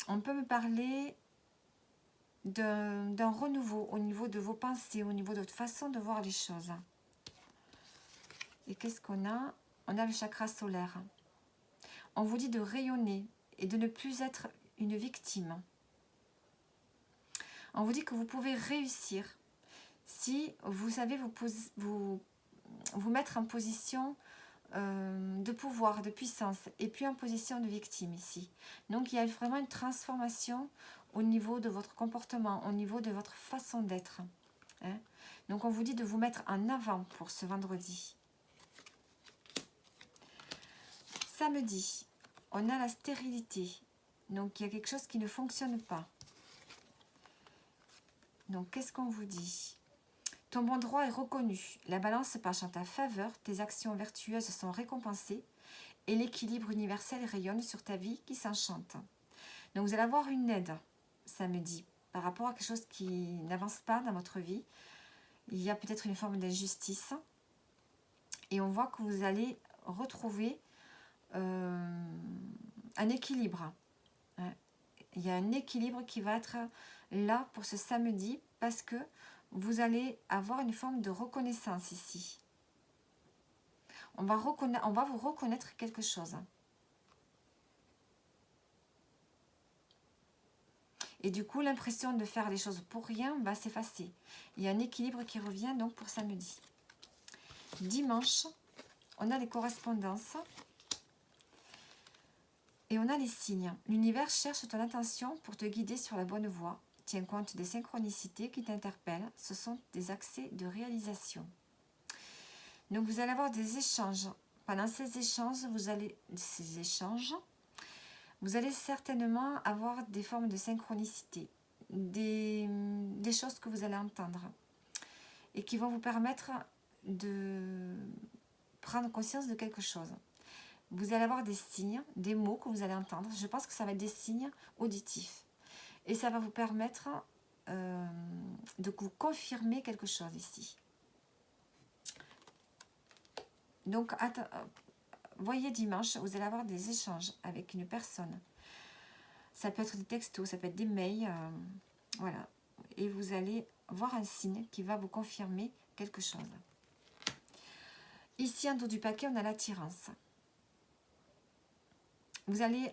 On peut me parler d'un renouveau au niveau de vos pensées, au niveau de votre façon de voir les choses. Et qu'est-ce qu'on a? On a le chakra solaire. On vous dit de rayonner et de ne plus être une victime. On vous dit que vous pouvez réussir si vous savez vous mettre en position de pouvoir, de puissance, et puis en position de victime ici. Donc il y a vraiment une transformation au niveau de votre comportement, au niveau de votre façon d'être. Donc on vous dit de vous mettre en avant pour ce vendredi. Samedi, on a la stérilité. Donc il y a quelque chose qui ne fonctionne pas. Donc qu'est-ce qu'on vous dit? Ton bon droit est reconnu, la balance se penche en ta faveur, tes actions vertueuses sont récompensées et l'équilibre universel rayonne sur ta vie qui s'enchante. Donc vous allez avoir une aide samedi par rapport à quelque chose qui n'avance pas dans votre vie. Il y a peut-être une forme d'injustice et on voit que vous allez retrouver un équilibre. Il y a un équilibre qui va être là pour ce samedi parce que vous allez avoir une forme de reconnaissance ici. On va vous reconnaître quelque chose. Et du coup, l'impression de faire les choses pour rien va s'effacer. Il y a un équilibre qui revient donc pour samedi. Dimanche, on a les correspondances et on a les signes. L'univers cherche ton attention pour te guider sur la bonne voie. Tiens compte des synchronicités qui t'interpellent. Ce sont des accès de réalisation. Donc vous allez avoir des échanges. Pendant ces échanges, vous allez certainement avoir des formes de synchronicité, des choses que vous allez entendre et qui vont vous permettre de prendre conscience de quelque chose. Vous allez avoir des signes, des mots que vous allez entendre. Je pense que ça va être des signes auditifs. Et ça va vous permettre de vous confirmer quelque chose ici. Donc, voyez dimanche, vous allez avoir des échanges avec une personne. Ça peut être des textos, ça peut être des mails. Voilà. Et vous allez voir un signe qui va vous confirmer quelque chose. Ici, en dos du paquet, on a l'attirance. Vous allez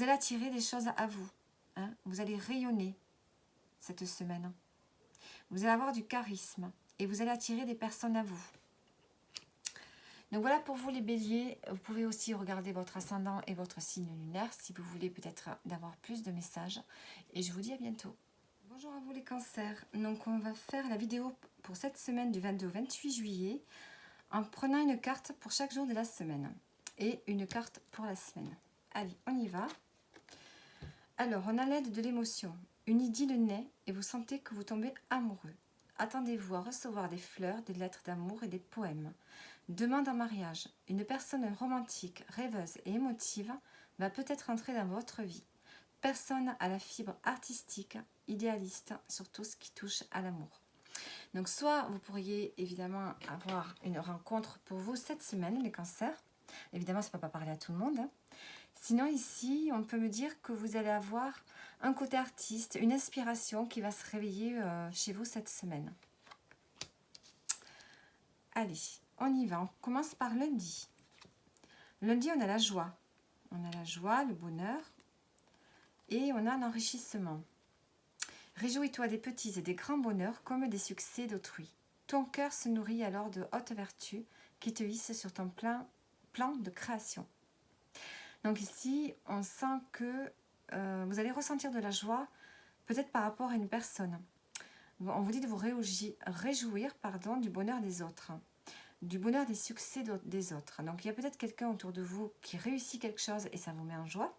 attirer des choses à vous. Hein. Vous allez rayonner cette semaine. Vous allez avoir du charisme et vous allez attirer des personnes à vous. Donc voilà pour vous les béliers. Vous pouvez aussi regarder votre ascendant et votre signe lunaire si vous voulez peut-être d'avoir plus de messages. Et je vous dis à bientôt. Bonjour à vous les cancers. Donc on va faire la vidéo pour cette semaine du 22 au 28 juillet en prenant une carte pour chaque jour de la semaine et une carte pour la semaine. Allez, on y va. Alors, on a l'aide de l'émotion. Une idylle naît et vous sentez que vous tombez amoureux. Attendez-vous à recevoir des fleurs, des lettres d'amour et des poèmes. Demande en mariage. Une personne romantique, rêveuse et émotive va peut-être entrer dans votre vie. Personne à la fibre artistique, idéaliste sur tout ce qui touche à l'amour. Donc, soit vous pourriez évidemment avoir une rencontre pour vous cette semaine, les cancers. Évidemment, ça ne peut pas parler à tout le monde. Sinon, ici, on peut me dire que vous allez avoir un côté artiste, une inspiration qui va se réveiller chez vous cette semaine. Allez, on y va. On commence par lundi. Lundi, on a la joie. On a la joie, le bonheur et on a l'enrichissement. Réjouis-toi des petits et des grands bonheurs comme des succès d'autrui. Ton cœur se nourrit alors de hautes vertus qui te hissent sur ton plan de création. Donc ici, on sent que vous allez ressentir de la joie, peut-être par rapport à une personne. On vous dit de vous réjouir du bonheur des autres, du bonheur des succès des autres. Donc il y a peut-être quelqu'un autour de vous qui réussit quelque chose et ça vous met en joie.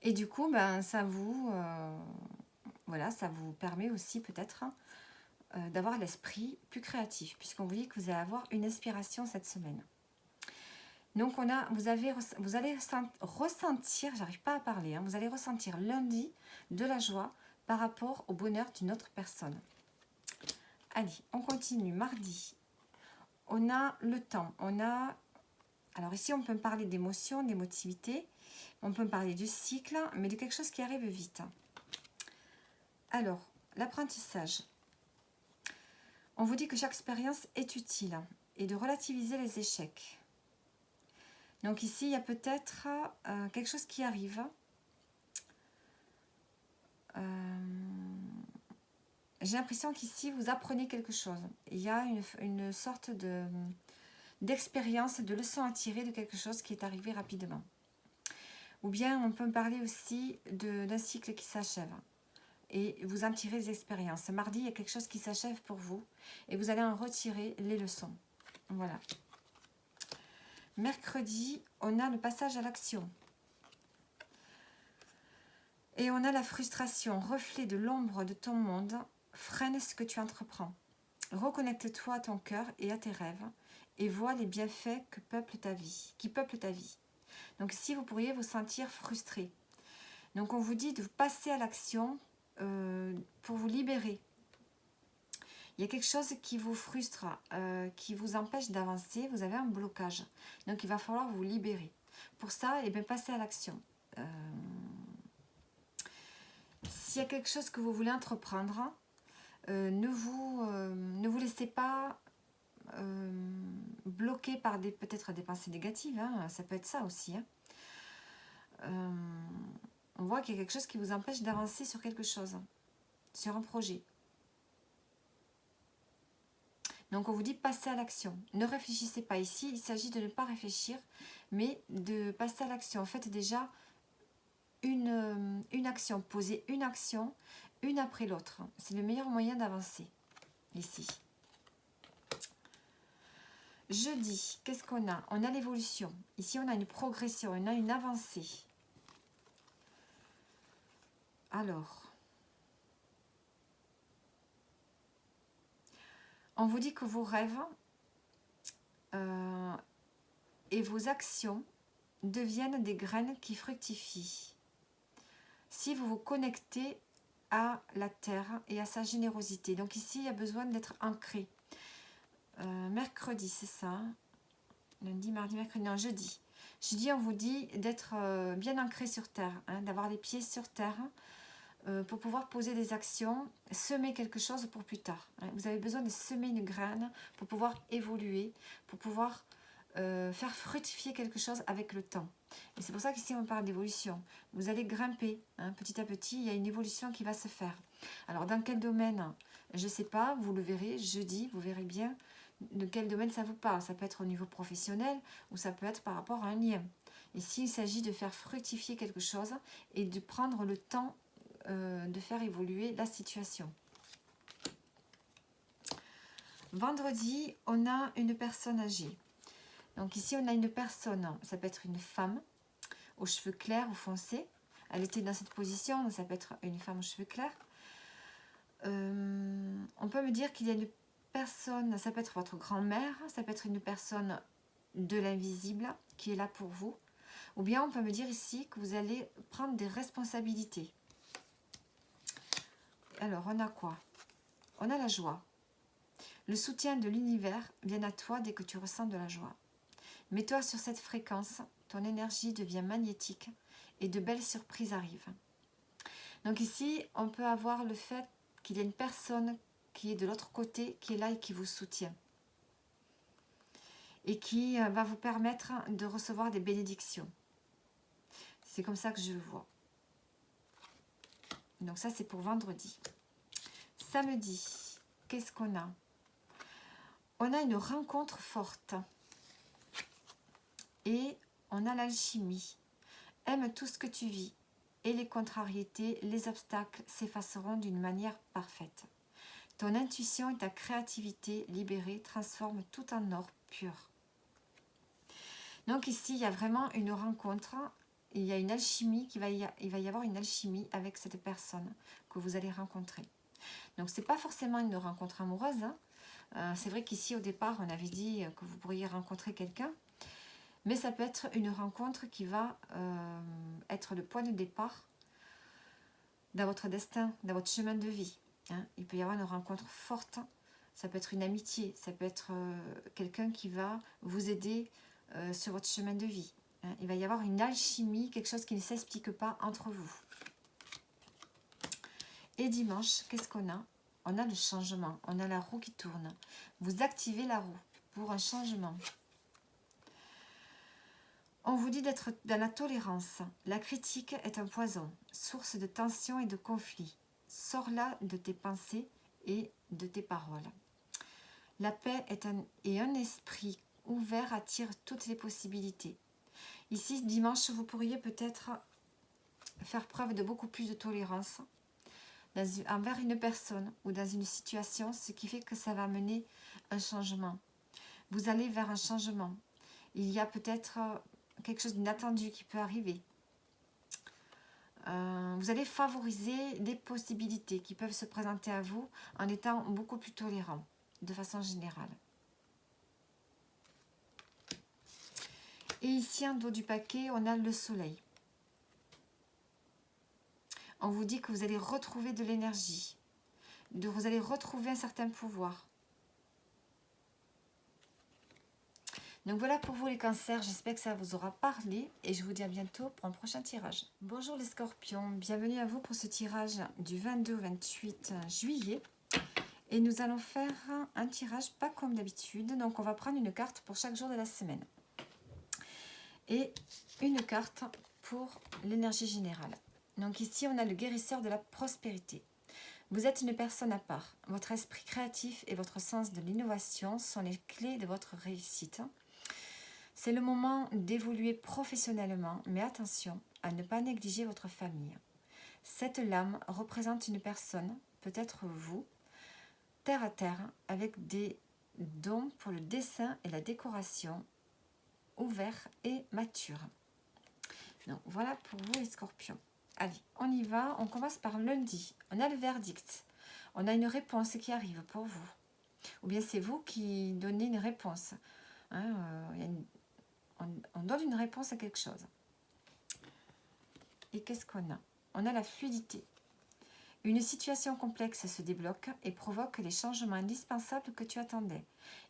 Et du coup, ça vous permet aussi peut-être d'avoir l'esprit plus créatif, puisqu'on vous dit que vous allez avoir une inspiration cette semaine. Donc vous allez ressentir, j'arrive pas à parler, vous allez ressentir lundi de la joie par rapport au bonheur d'une autre personne. Allez, on continue. Mardi, on a le temps, alors ici on peut me parler d'émotion, d'émotivité, on peut me parler du cycle, mais de quelque chose qui arrive vite. Alors, l'apprentissage. On vous dit que chaque expérience est utile et de relativiser les échecs. Donc ici, il y a peut-être quelque chose qui arrive. J'ai l'impression qu'ici, vous apprenez quelque chose. Il y a une sorte d'expérience, de leçon à tirer de quelque chose qui est arrivé rapidement. Ou bien, on peut me parler aussi d'un cycle qui s'achève. Et vous en tirez des expériences. Mardi, il y a quelque chose qui s'achève pour vous. Et vous allez en retirer les leçons. Voilà. Mercredi, on a le passage à l'action. Et on a la frustration, reflet de l'ombre de ton monde, freine ce que tu entreprends. Reconnecte-toi à ton cœur et à tes rêves et vois les bienfaits qui peuplent ta vie. Donc si vous pourriez vous sentir frustré. Donc on vous dit de passer à l'action pour vous libérer. Il y a quelque chose qui vous frustre, qui vous empêche d'avancer, vous avez un blocage. Donc il va falloir vous libérer. Pour ça, passez à l'action. S'il y a quelque chose que vous voulez entreprendre, ne vous laissez pas bloquer par peut-être des pensées négatives. Ça peut être ça aussi. on voit qu'il y a quelque chose qui vous empêche d'avancer sur quelque chose, sur un projet. Donc on vous dit passer à l'action. Ne réfléchissez pas ici, il s'agit de ne pas réfléchir, mais de passer à l'action. Faites déjà une action, posez une action, une après l'autre. C'est le meilleur moyen d'avancer, ici. Jeudi, qu'est-ce qu'on a? On a l'évolution. Ici, on a une progression, on a une avancée. Alors, on vous dit que vos rêves et vos actions deviennent des graines qui fructifient. Si vous vous connectez à la terre et à sa générosité. Donc ici, il y a besoin d'être ancré. Mercredi, c'est ça. Lundi, mardi, mercredi, non, jeudi. Jeudi, on vous dit d'être bien ancré sur terre, hein, d'avoir les pieds sur terre pour pouvoir poser des actions, semer quelque chose pour plus tard. Hein. Vous avez besoin de semer une graine pour pouvoir évoluer, pour pouvoir faire fructifier quelque chose avec le temps. Et c'est pour ça qu'ici on parle d'évolution. Vous allez grimper, hein, petit à petit, il y a une évolution qui va se faire. Alors dans quel domaine? Je ne sais pas, vous le verrez jeudi, vous verrez bien de quel domaine ça vous parle. Ça peut être au niveau professionnel ou ça peut être par rapport à un lien. Ici, il s'agit de faire fructifier quelque chose et de prendre le temps de faire évoluer la situation. Vendredi, on a une personne âgée. Donc ici, on a une personne, ça peut être une femme aux cheveux clairs ou foncés. Elle était dans cette position, donc ça peut être une femme aux cheveux clairs. On peut me dire qu'il y a une personne, ça peut être votre grand-mère, ça peut être une personne de l'invisible qui est là pour vous. Ou bien on peut me dire ici que vous allez prendre des responsabilités. Alors, on a quoi? On a la joie. Le soutien de l'univers vient à toi dès que tu ressens de la joie. Mets-toi sur cette fréquence, ton énergie devient magnétique et de belles surprises arrivent. Donc ici, on peut avoir le fait qu'il y a une personne qui est de l'autre côté, qui est là et qui vous soutient. Et qui va vous permettre de recevoir des bénédictions. C'est comme ça que je le vois. Donc ça, c'est pour vendredi. Samedi, qu'est-ce qu'on a? On a une rencontre forte. Et on a l'alchimie. Aime tout ce que tu vis. Et les contrariétés, les obstacles s'effaceront d'une manière parfaite. Ton intuition et ta créativité libérée transforment tout en or pur. Donc ici, il y a vraiment une rencontre. Il y a une alchimie, il va y avoir une alchimie avec cette personne que vous allez rencontrer. Donc ce n'est pas forcément une rencontre amoureuse. Hein. C'est vrai qu'ici, au départ, on avait dit que vous pourriez rencontrer quelqu'un. Mais ça peut être une rencontre qui va être le point de départ dans votre destin, dans votre chemin de vie. Hein. Il peut y avoir une rencontre forte, ça peut être une amitié, ça peut être quelqu'un qui va vous aider sur votre chemin de vie. Hein. Il va y avoir une alchimie, quelque chose qui ne s'explique pas entre vous. Et dimanche, qu'est-ce qu'on a? On a le changement, on a la roue qui tourne. Vous activez la roue pour un changement. On vous dit d'être dans la tolérance. La critique est un poison, source de tension et de conflit. Sors-la de tes pensées et de tes paroles. La paix et un esprit ouvert attire toutes les possibilités. Ici, dimanche, vous pourriez peut-être faire preuve de beaucoup plus de tolérance envers une personne ou dans une situation, ce qui fait que ça va mener un changement. Vous allez vers un changement. Il y a peut-être quelque chose d'inattendu qui peut arriver. Vous allez favoriser des possibilités qui peuvent se présenter à vous en étant beaucoup plus tolérant, de façon générale. Et ici, en dos du paquet, on a le soleil. On vous dit que vous allez retrouver de l'énergie, vous allez retrouver un certain pouvoir. Donc voilà pour vous les cancers, j'espère que ça vous aura parlé et je vous dis à bientôt pour un prochain tirage. Bonjour les scorpions, bienvenue à vous pour ce tirage du 22 au 28 juillet. Et nous allons faire un tirage pas comme d'habitude, donc on va prendre une carte pour chaque jour de la semaine. Et une carte pour l'énergie générale. Donc ici, on a le guérisseur de la prospérité. Vous êtes une personne à part. Votre esprit créatif et votre sens de l'innovation sont les clés de votre réussite. C'est le moment d'évoluer professionnellement, mais attention à ne pas négliger votre famille. Cette lame représente une personne, peut-être vous, terre à terre, avec des dons pour le dessin et la décoration, ouverts et matures. Donc voilà pour vous les scorpions. Allez, on y va, on commence par lundi. On a le verdict. On a une réponse qui arrive pour vous. Ou bien c'est vous qui donnez une réponse. Hein, on donne une réponse à quelque chose. Et qu'est-ce qu'on a? On a la fluidité. Une situation complexe se débloque et provoque les changements indispensables que tu attendais.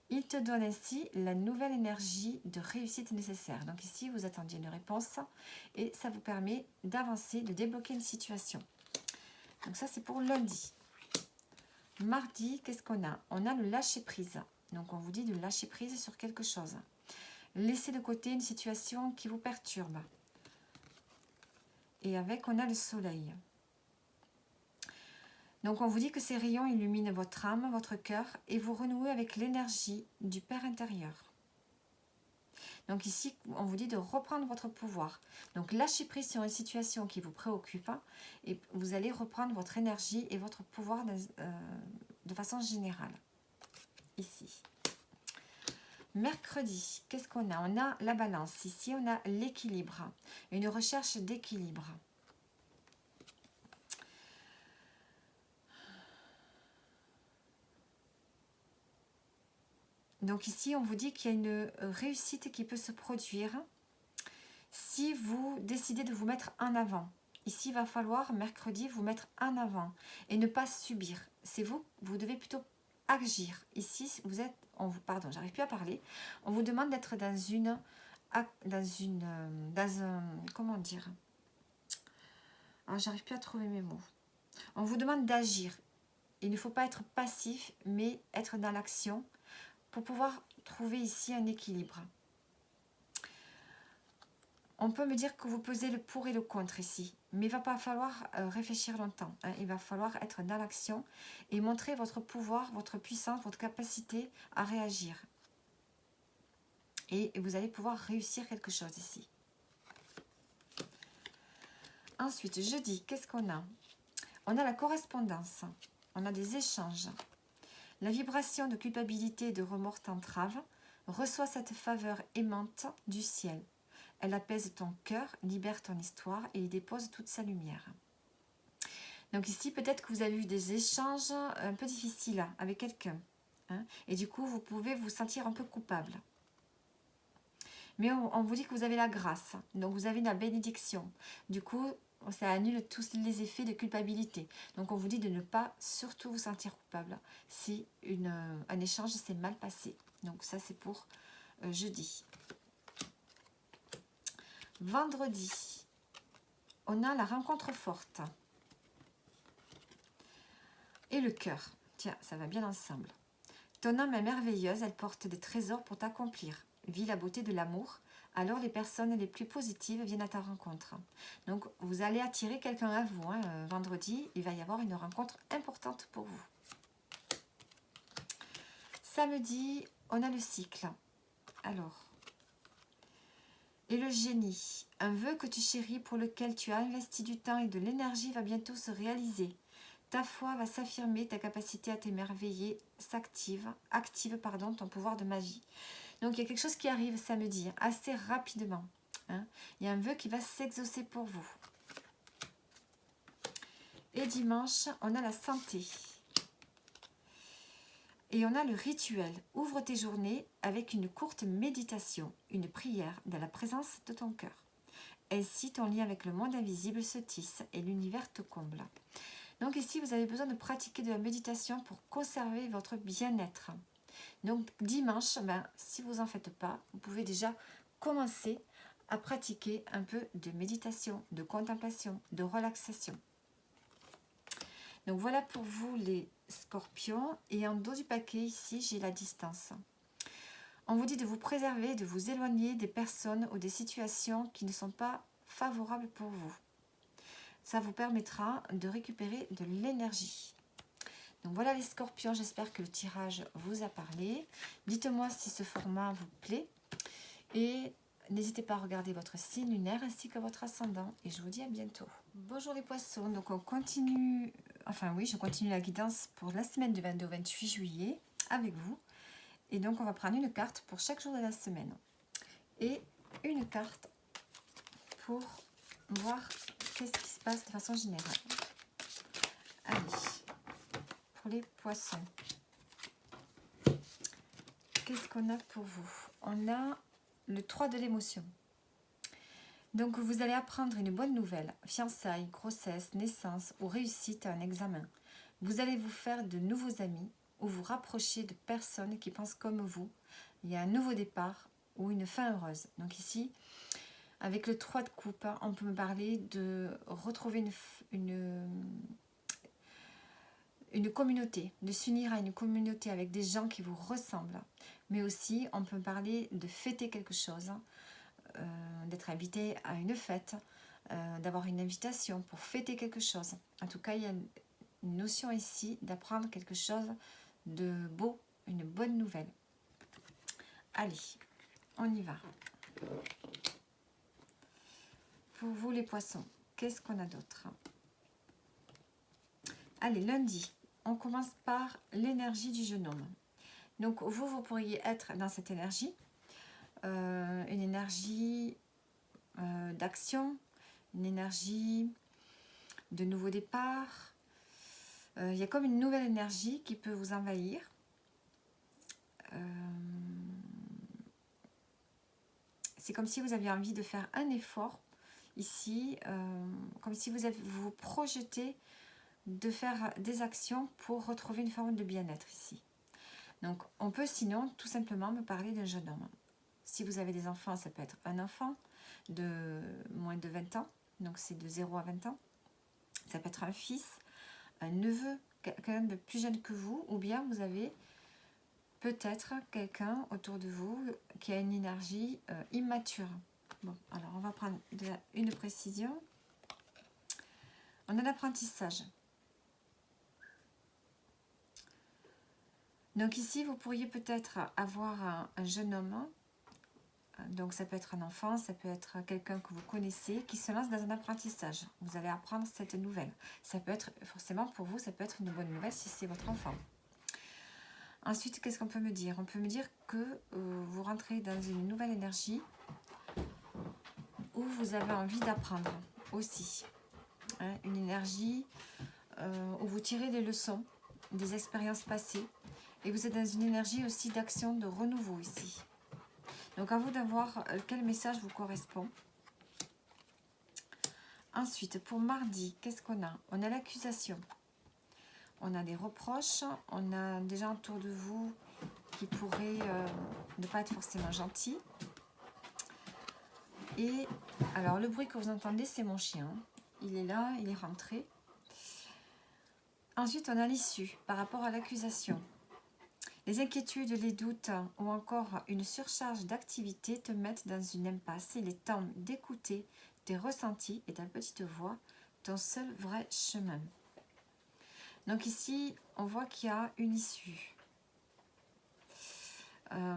Il te donne ainsi la nouvelle énergie de réussite nécessaire. Donc ici, vous attendiez une réponse et ça vous permet d'avancer, de débloquer une situation. Donc ça, c'est pour lundi. Mardi, qu'est-ce qu'on a? On a le lâcher-prise. Donc on vous dit de lâcher prise sur quelque chose. Laissez de côté une situation qui vous perturbe. Et avec, on a le soleil. Donc on vous dit que ces rayons illuminent votre âme, votre cœur et vous renouez avec l'énergie du Père intérieur. Donc ici, on vous dit de reprendre votre pouvoir. Donc lâchez prise sur une situation qui vous préoccupe et vous allez reprendre votre énergie et votre pouvoir de façon générale. Ici. Mercredi, qu'est-ce qu'on a? On a la balance. Ici, on a l'équilibre. Une recherche d'équilibre. Donc ici, on vous dit qu'il y a une réussite qui peut se produire si vous décidez de vous mettre en avant. Ici, il va falloir, mercredi, vous mettre en avant et ne pas subir. C'est vous, vous devez plutôt agir. Ici, vous êtes, pardon, j'arrive plus à parler. On vous demande d'être dans un, comment dire? Alors, j'arrive plus à trouver mes mots. On vous demande d'agir. Il ne faut pas être passif, mais être dans l'action pour pouvoir trouver ici un équilibre. On peut me dire que vous pesez le pour et le contre ici, mais il ne va pas falloir réfléchir longtemps. Hein. Il va falloir être dans l'action et montrer votre pouvoir, votre puissance, votre capacité à réagir. Et vous allez pouvoir réussir quelque chose ici. Ensuite, jeudi, qu'est-ce qu'on a? On a la correspondance, on a des échanges. La vibration de culpabilité et de remords t'entrave, reçois cette faveur aimante du ciel. Elle apaise ton cœur, libère ton histoire et y dépose toute sa lumière. Donc ici, peut-être que vous avez eu des échanges un peu difficiles avec quelqu'un. Hein, et du coup, vous pouvez vous sentir un peu coupable. Mais on vous dit que vous avez la grâce. Donc vous avez la bénédiction. Du coup, ça annule tous les effets de culpabilité. Donc on vous dit de ne pas surtout vous sentir coupable si un échange s'est mal passé. Donc ça, c'est pour jeudi. Vendredi, on a la rencontre forte. Et le cœur. Tiens, ça va bien ensemble. Ton âme est merveilleuse, elle porte des trésors pour t'accomplir. Vis la beauté de l'amour, alors les personnes les plus positives viennent à ta rencontre. Donc, vous allez attirer quelqu'un à vous. Hein. Vendredi, il va y avoir une rencontre importante pour vous. Samedi, on a le cycle. Alors, et le génie, un vœu que tu chéris pour lequel tu as investi du temps et de l'énergie va bientôt se réaliser. Ta foi va s'affirmer, ta capacité à t'émerveiller active ton pouvoir de magie. Donc, il y a quelque chose qui arrive samedi, assez rapidement. Hein. Il y a un vœu qui va s'exaucer pour vous. Et dimanche, on a la santé. Et on a le rituel. Ouvre tes journées avec une courte méditation, une prière dans la présence de ton cœur. Ainsi, ton lien avec le monde invisible se tisse et l'univers te comble. Donc ici, vous avez besoin de pratiquer de la méditation pour conserver votre bien-être. Donc dimanche, si vous n'en faites pas, vous pouvez déjà commencer à pratiquer un peu de méditation, de contemplation, de relaxation. Donc voilà pour vous les scorpions. Et en dos du paquet, ici, j'ai la distance. On vous dit de vous préserver, de vous éloigner des personnes ou des situations qui ne sont pas favorables pour vous. ça vous permettra de récupérer de l'énergie. Donc voilà les scorpions, j'espère que le tirage vous a parlé. Dites-moi si ce format vous plaît. Et n'hésitez pas à regarder votre signe lunaire ainsi que votre ascendant. Et je vous dis à bientôt. Bonjour les poissons, donc on continue, enfin oui, je continue la guidance pour la semaine du 22 au 28 juillet avec vous. Et donc on va prendre une carte pour chaque jour de la semaine. Et une carte pour voir qu'est-ce qui se passe de façon générale. Allez, pour les poissons, qu'est-ce qu'on a pour vous? On a le 3 de l'émotion. Donc vous allez apprendre une bonne nouvelle, fiançailles, grossesse, naissance ou réussite à un examen. Vous allez vous faire de nouveaux amis ou vous rapprocher de personnes qui pensent comme vous. Il y a un nouveau départ ou une fin heureuse. Donc ici, avec le 3 de coupe, on peut me parler de retrouver une communauté, de s'unir à une communauté avec des gens qui vous ressemblent. Mais aussi, on peut parler de fêter quelque chose, d'être invité à une fête, d'avoir une invitation pour fêter quelque chose. En tout cas, il y a une notion ici d'apprendre quelque chose de beau, une bonne nouvelle. Allez, on y va. Pour vous les poissons, qu'est-ce qu'on a d'autre? Allez, lundi, on commence par l'énergie du jeune homme. Donc vous pourriez être dans cette énergie, une énergie d'action, une énergie de nouveau départ. Il y a comme une nouvelle énergie qui peut vous envahir. C'est comme si vous aviez envie de faire un effort ici, comme si vous vous projetez de faire des actions pour retrouver une forme de bien-être ici. Donc on peut sinon tout simplement me parler d'un jeune homme. Si vous avez des enfants, ça peut être un enfant de moins de 20 ans, donc c'est de 0 à 20 ans. Ça peut être un fils, un neveu, quelqu'un de plus jeune que vous, ou bien vous avez peut-être quelqu'un autour de vous qui a une énergie immature. Bon, alors on va prendre une précision. On a l'apprentissage. Donc ici, vous pourriez peut-être avoir un jeune homme, donc ça peut être un enfant, ça peut être quelqu'un que vous connaissez, qui se lance dans un apprentissage. Vous allez apprendre cette nouvelle. Ça peut être, forcément pour vous, ça peut être une bonne nouvelle si c'est votre enfant. Ensuite, qu'est-ce qu'on peut me dire? On peut me dire que vous rentrez dans une nouvelle énergie où vous avez envie d'apprendre aussi. Hein, une énergie où vous tirez des leçons des expériences passées. Et vous êtes dans une énergie aussi d'action, de renouveau ici. Donc à vous d'avoir quel message vous correspond. Ensuite, pour mardi, qu'est-ce qu'on a? On a l'accusation. On a des reproches. On a des gens autour de vous qui pourraient ne pas être forcément gentils. Et alors le bruit que vous entendez, c'est mon chien. Il est là, il est rentré. Ensuite, on a l'issue par rapport à l'accusation. Les inquiétudes, les doutes ou encore une surcharge d'activité te mettent dans une impasse. Il est temps d'écouter tes ressentis et ta petite voix, ton seul vrai chemin. Donc ici, on voit qu'il y a une issue.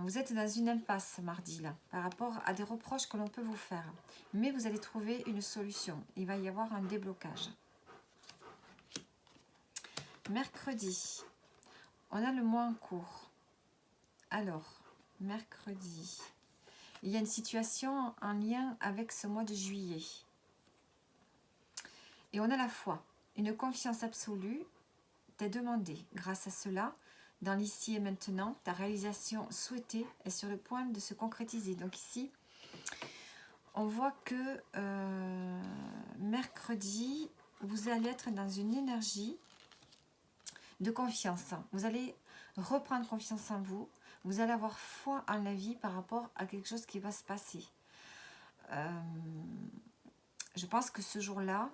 Vous êtes dans une impasse mardi là, par rapport à des reproches que l'on peut vous faire. Mais vous allez trouver une solution. Il va y avoir un déblocage. Mercredi, on a le mois en cours. Alors, mercredi, il y a une situation en lien avec ce mois de juillet. Et on a la foi, une confiance absolue t'est demandée. Grâce à cela, dans l'ici et maintenant, ta réalisation souhaitée est sur le point de se concrétiser. Donc ici, on voit que mercredi, vous allez être dans une énergie de confiance. Vous allez reprendre confiance en vous. Vous allez avoir foi en la vie par rapport à quelque chose qui va se passer. Je pense que ce jour-là,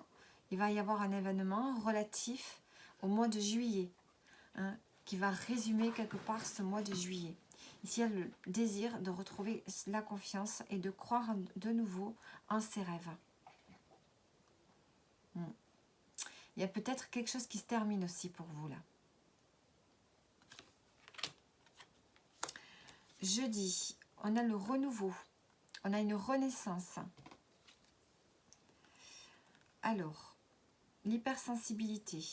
il va y avoir un événement relatif au mois de juillet, hein, qui va résumer quelque part ce mois de juillet. Ici, il y a le désir de retrouver la confiance et de croire de nouveau en ses rêves. Il y a peut-être quelque chose qui se termine aussi pour vous là. Jeudi, on a le renouveau. On a une renaissance. Alors, l'hypersensibilité.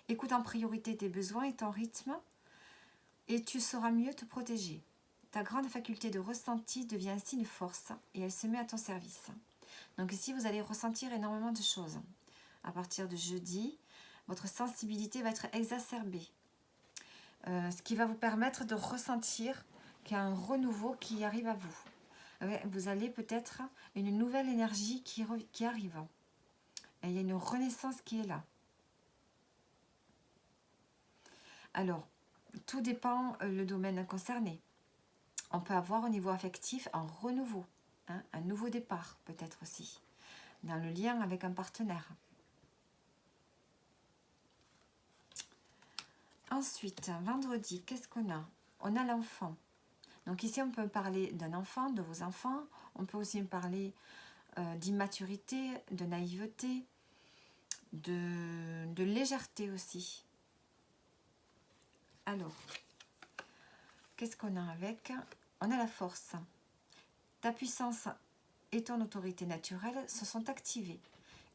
Écoute en priorité tes besoins et ton rythme et tu sauras mieux te protéger. Ta grande faculté de ressenti devient ainsi une force et elle se met à ton service. Donc ici, vous allez ressentir énormément de choses. À partir de jeudi, votre sensibilité va être exacerbée. Ce qui va vous permettre de ressentir qu'il y a un renouveau qui arrive à vous. Vous allez peut-être une nouvelle énergie qui arrive. Et il y a une renaissance qui est là. Alors, tout dépend le domaine concerné. On peut avoir au niveau affectif un renouveau, hein, un nouveau départ peut-être aussi, dans le lien avec un partenaire. Ensuite, vendredi, qu'est-ce qu'on a? On a l'enfant. Donc ici, on peut parler d'un enfant, de vos enfants. On peut aussi parler d'immaturité, de naïveté, de légèreté aussi. Alors, qu'est-ce qu'on a avec? On a la force. Ta puissance et ton autorité naturelle se sont activées.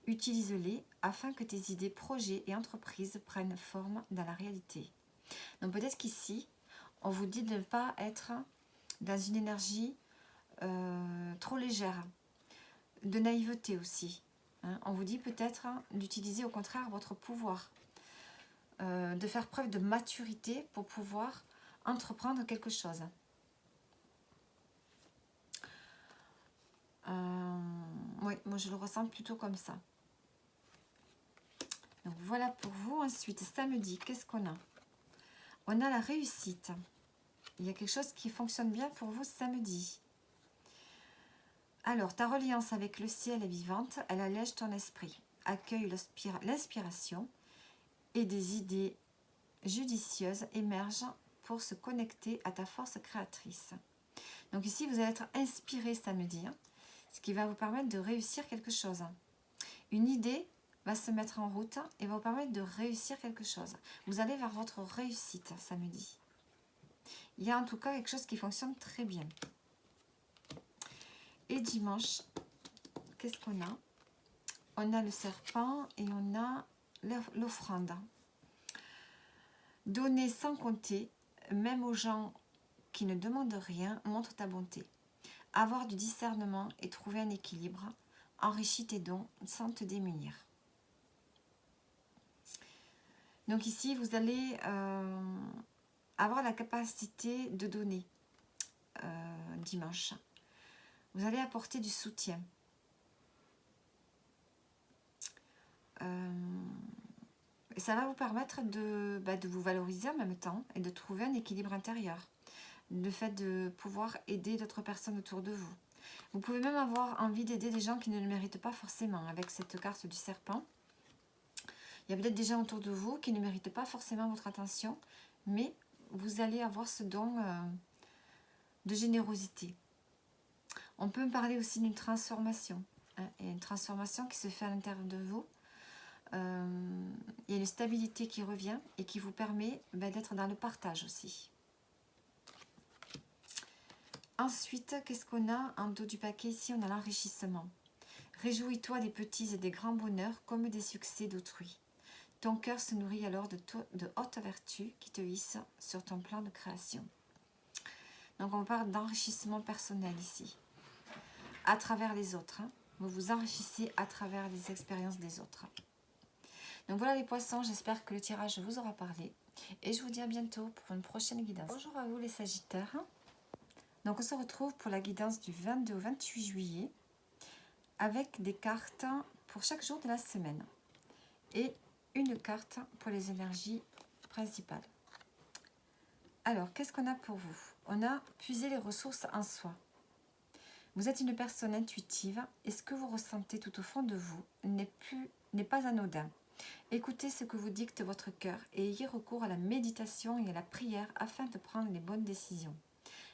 Utilise-les afin que tes idées, projets et entreprises prennent forme dans la réalité. Donc peut-être qu'ici, on vous dit de ne pas être dans une énergie trop légère, de naïveté aussi. Hein. On vous dit peut-être d'utiliser au contraire votre pouvoir, de faire preuve de maturité pour pouvoir entreprendre quelque chose. Oui, moi je le ressens plutôt comme ça. Donc voilà pour vous. Ensuite, samedi, qu'est-ce qu'on a? On a la réussite. Il y a quelque chose qui fonctionne bien pour vous samedi. Alors, ta reliance avec le ciel est vivante, elle allège ton esprit. Accueille l'inspiration et des idées judicieuses émergent pour se connecter à ta force créatrice. Donc ici, vous allez être inspiré samedi, hein, ce qui va vous permettre de réussir quelque chose. Une idée va se mettre en route et va vous permettre de réussir quelque chose. Vous allez vers votre réussite samedi. Il y a en tout cas quelque chose qui fonctionne très bien. Et dimanche, qu'est-ce qu'on a? On a le serpent et on a l'offrande. Donner sans compter, même aux gens qui ne demandent rien, montre ta bonté. Avoir du discernement et trouver un équilibre enrichit tes dons sans te démunir. Donc ici, vous allez avoir la capacité de donner dimanche. Vous allez apporter du soutien. Ça va vous permettre de vous valoriser en même temps et de trouver un équilibre intérieur. Le fait de pouvoir aider d'autres personnes autour de vous. Vous pouvez même avoir envie d'aider des gens qui ne le méritent pas forcément avec cette carte du serpent. Il y a peut-être des gens autour de vous qui ne méritent pas forcément votre attention, mais vous allez avoir ce don de générosité. On peut parler aussi d'une transformation, hein, et une transformation qui se fait à l'intérieur de vous. Il y a une stabilité qui revient et qui vous permet d'être dans le partage aussi. Ensuite, qu'est-ce qu'on a en dos du paquet? Ici, on a l'enrichissement. Réjouis-toi des petits et des grands bonheurs comme des succès d'autrui. Ton cœur se nourrit alors de hautes vertus qui te hissent sur ton plan de création. Donc, on parle d'enrichissement personnel ici. À travers les autres. Hein. Vous vous enrichissez à travers les expériences des autres. Donc voilà les poissons, j'espère que le tirage vous aura parlé. Et je vous dis à bientôt pour une prochaine guidance. Bonjour à vous les Sagittaires. Donc on se retrouve pour la guidance du 22 au 28 juillet avec des cartes pour chaque jour de la semaine et une carte pour les énergies principales. Alors, qu'est-ce qu'on a pour vous? On a puisé les ressources en soi. Vous êtes une personne intuitive et ce que vous ressentez tout au fond de vous n'est pas anodin. Écoutez ce que vous dicte votre cœur et ayez recours à la méditation et à la prière afin de prendre les bonnes décisions.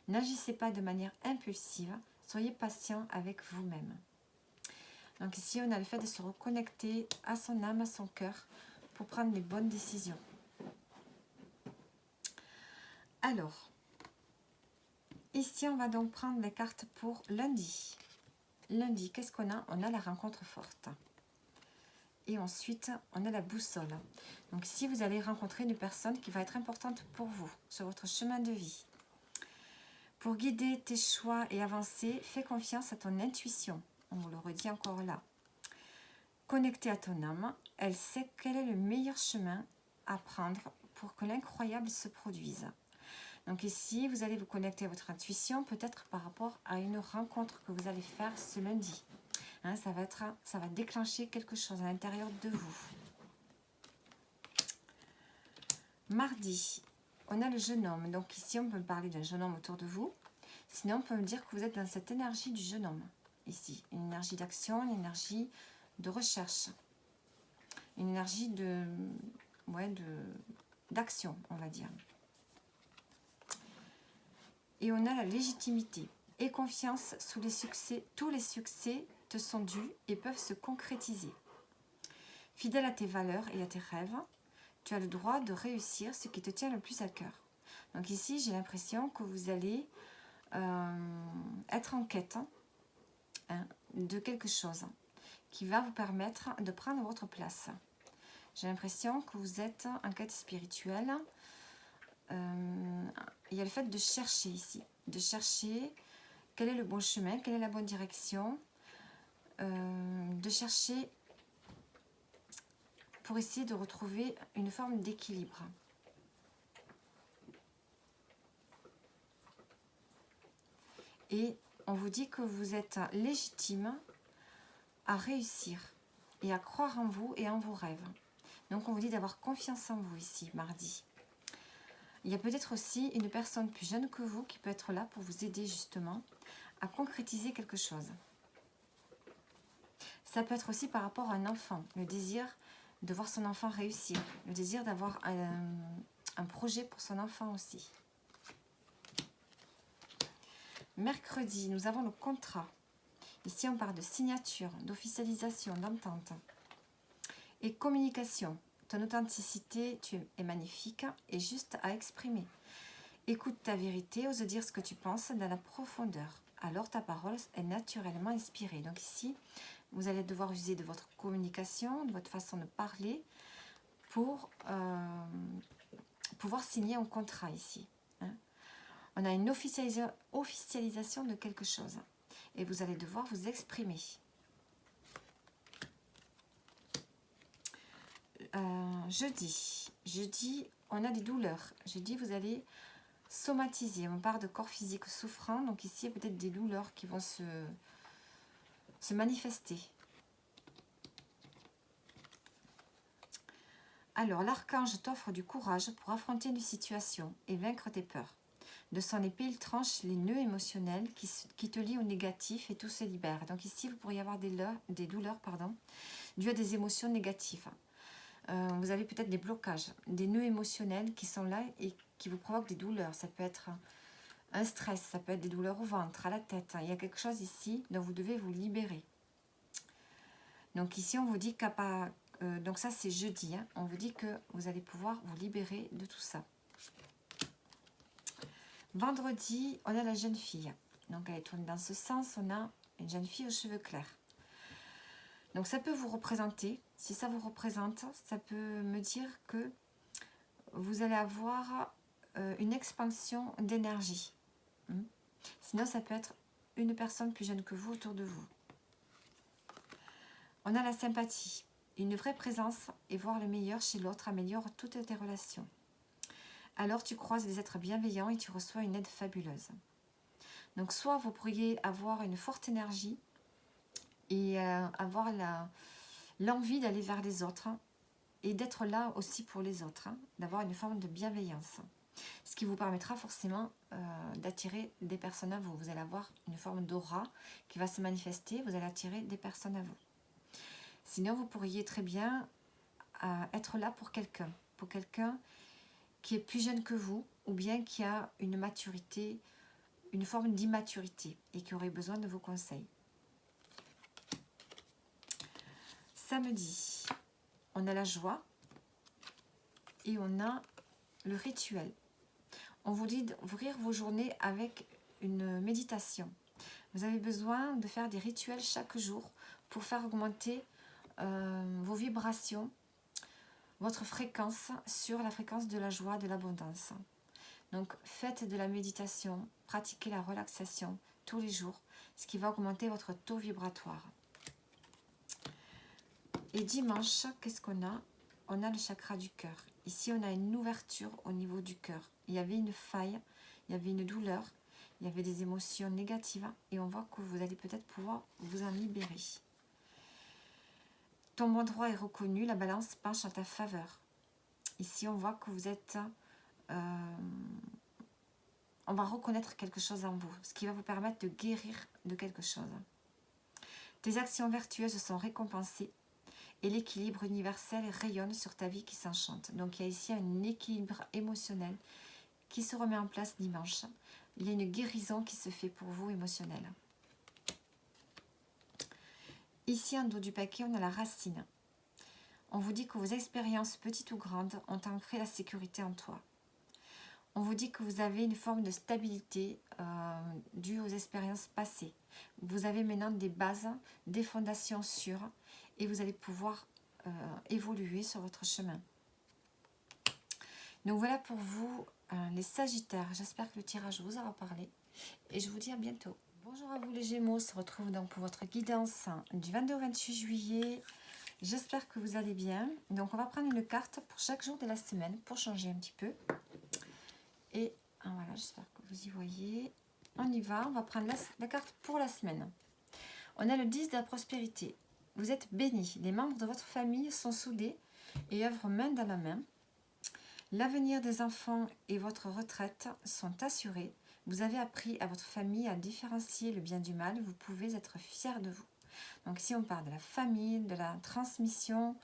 N'agissez pas de manière impulsive, soyez patient avec vous-même. Donc ici, on a le fait de se reconnecter à son âme, à son cœur, pour prendre les bonnes décisions. Alors, ici, on va donc prendre les cartes pour lundi. Lundi, qu'est-ce qu'on a? On a la rencontre forte. Et ensuite, on a la boussole. Donc ici, vous allez rencontrer une personne qui va être importante pour vous, sur votre chemin de vie. Pour guider tes choix et avancer, fais confiance à ton intuition. On vous le redit encore là. Connectée à ton âme, elle sait quel est le meilleur chemin à prendre pour que l'incroyable se produise. Donc ici, vous allez vous connecter à votre intuition, peut-être par rapport à une rencontre que vous allez faire ce lundi. Hein, ça va déclencher quelque chose à l'intérieur de vous. Mardi, on a le jeune homme. Donc ici, on peut me parler d'un jeune homme autour de vous. Sinon, on peut me dire que vous êtes dans cette énergie du jeune homme. Ici, une énergie d'action, une énergie de recherche. Une énergie d'action, on va dire. Et on a la légitimité et confiance sous les succès. Tous les succès te sont dus et peuvent se concrétiser. Fidèle à tes valeurs et à tes rêves, tu as le droit de réussir ce qui te tient le plus à cœur. Donc ici, j'ai l'impression que vous allez être en quête de quelque chose qui va vous permettre de prendre votre place. J'ai l'impression que vous êtes en quête spirituelle. Il y a le fait de chercher ici, de chercher quel est le bon chemin, quelle est la bonne direction, de chercher pour essayer de retrouver une forme d'équilibre. Et on vous dit que vous êtes légitime à réussir et à croire en vous et en vos rêves. Donc on vous dit d'avoir confiance en vous ici, mardi. Il y a peut-être aussi une personne plus jeune que vous qui peut être là pour vous aider justement à concrétiser quelque chose. Ça peut être aussi par rapport à un enfant, le désir de voir son enfant réussir, le désir d'avoir un projet pour son enfant aussi. Mercredi, nous avons le contrat. Ici, on parle de signature, d'officialisation, d'entente. Et communication. Ton authenticité, tu es magnifique et juste à exprimer. Écoute ta vérité, ose dire ce que tu penses dans la profondeur. Alors ta parole est naturellement inspirée. Donc ici, vous allez devoir user de votre communication, de votre façon de parler pour pouvoir signer un contrat ici. Hein. On a une officialisation de quelque chose et vous allez devoir vous exprimer. Jeudi, on a des douleurs. Jeudi, vous allez somatiser. On parle de corps physique souffrant. Donc ici, il y a peut-être des douleurs qui vont se manifester. Alors, l'archange t'offre du courage pour affronter une situation et vaincre tes peurs. De son épée, il tranche les nœuds émotionnels qui te lient au négatif et tout se libère. Donc ici, vous pourriez avoir des douleurs dues à des émotions négatives. Vous avez peut-être des blocages, des nœuds émotionnels qui sont là et qui vous provoquent des douleurs. Ça peut être un stress, ça peut être des douleurs au ventre, à la tête. Il y a quelque chose ici dont vous devez vous libérer. Donc ici, on vous dit donc ça, c'est jeudi. Hein, on vous dit que vous allez pouvoir vous libérer de tout ça. Vendredi, on a la jeune fille. Donc elle est tournée dans ce sens. On a une jeune fille aux cheveux clairs. Donc ça peut vous représenter. Si ça vous représente, ça peut me dire que vous allez avoir une expansion d'énergie. Sinon, ça peut être une personne plus jeune que vous autour de vous. On a la sympathie. Une vraie présence et voir le meilleur chez l'autre améliore toutes tes relations. Alors tu croises des êtres bienveillants et tu reçois une aide fabuleuse. Donc soit vous pourriez avoir une forte énergie et avoir l'envie d'aller vers les autres et d'être là aussi pour les autres, d'avoir une forme de bienveillance. Ce qui vous permettra forcément d'attirer des personnes à vous. Vous allez avoir une forme d'aura qui va se manifester, vous allez attirer des personnes à vous. Sinon, vous pourriez très bien être là pour quelqu'un qui est plus jeune que vous ou bien qui a une maturité, une forme d'immaturité et qui aurait besoin de vos conseils. Samedi, on a la joie et on a le rituel. On vous dit d'ouvrir vos journées avec une méditation. Vous avez besoin de faire des rituels chaque jour pour faire augmenter vos vibrations, votre fréquence sur la fréquence de la joie, de l'abondance. Donc faites de la méditation, pratiquez la relaxation tous les jours, ce qui va augmenter votre taux vibratoire. Et dimanche, qu'est-ce qu'on a? On a le chakra du cœur. Ici, on a une ouverture au niveau du cœur. Il y avait une faille, il y avait une douleur, il y avait des émotions négatives et on voit que vous allez peut-être pouvoir vous en libérer. Ton endroit est reconnu, la balance penche en ta faveur. Ici, on voit que vous êtes... on va reconnaître quelque chose en vous, ce qui va vous permettre de guérir de quelque chose. Tes actions vertueuses sont récompensées et l'équilibre universel rayonne sur ta vie qui s'enchante. Donc il y a ici un équilibre émotionnel qui se remet en place dimanche. Il y a une guérison qui se fait pour vous émotionnelle. Ici en dos du paquet, on a la racine. On vous dit que vos expériences petites ou grandes ont ancré la sécurité en toi. On vous dit que vous avez une forme de stabilité due aux expériences passées. Vous avez maintenant des bases, des fondations sûres et vous allez pouvoir évoluer sur votre chemin. Donc voilà pour vous les Sagittaires. J'espère que le tirage vous aura parlé et je vous dis à bientôt. Bonjour à vous les Gémeaux, on se retrouve donc pour votre guidance du 22 au 28 juillet. J'espère que vous allez bien. Donc on va prendre une carte pour chaque jour de la semaine pour changer un petit peu. Et voilà, j'espère que vous y voyez. On y va, on va prendre la carte pour la semaine. On a le 10 de la prospérité. Vous êtes bénis. Les membres de votre famille sont soudés et œuvrent main dans la main. L'avenir des enfants et votre retraite sont assurés. Vous avez appris à votre famille à différencier le bien du mal. Vous pouvez être fiers de vous. Donc ici, on parle de la famille, de la transmission,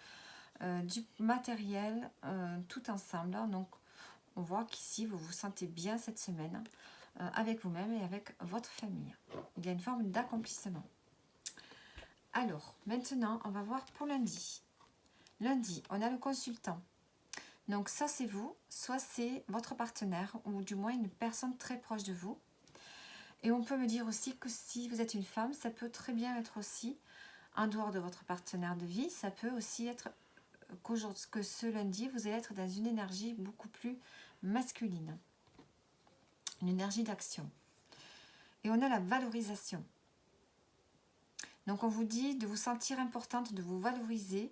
du matériel, tout ensemble. Donc, on voit qu'ici, vous vous sentez bien cette semaine avec vous-même et avec votre famille. Il y a une forme d'accomplissement. Alors, maintenant, on va voir pour lundi. Lundi, on a le consultant. Donc ça, c'est vous, soit c'est votre partenaire ou du moins une personne très proche de vous. Et on peut me dire aussi que si vous êtes une femme, ça peut très bien être aussi en dehors de votre partenaire de vie. Ça peut aussi être que ce lundi, vous allez être dans une énergie beaucoup plus masculine, une énergie d'action. Et on a la valorisation. Donc on vous dit de vous sentir importante, de vous valoriser,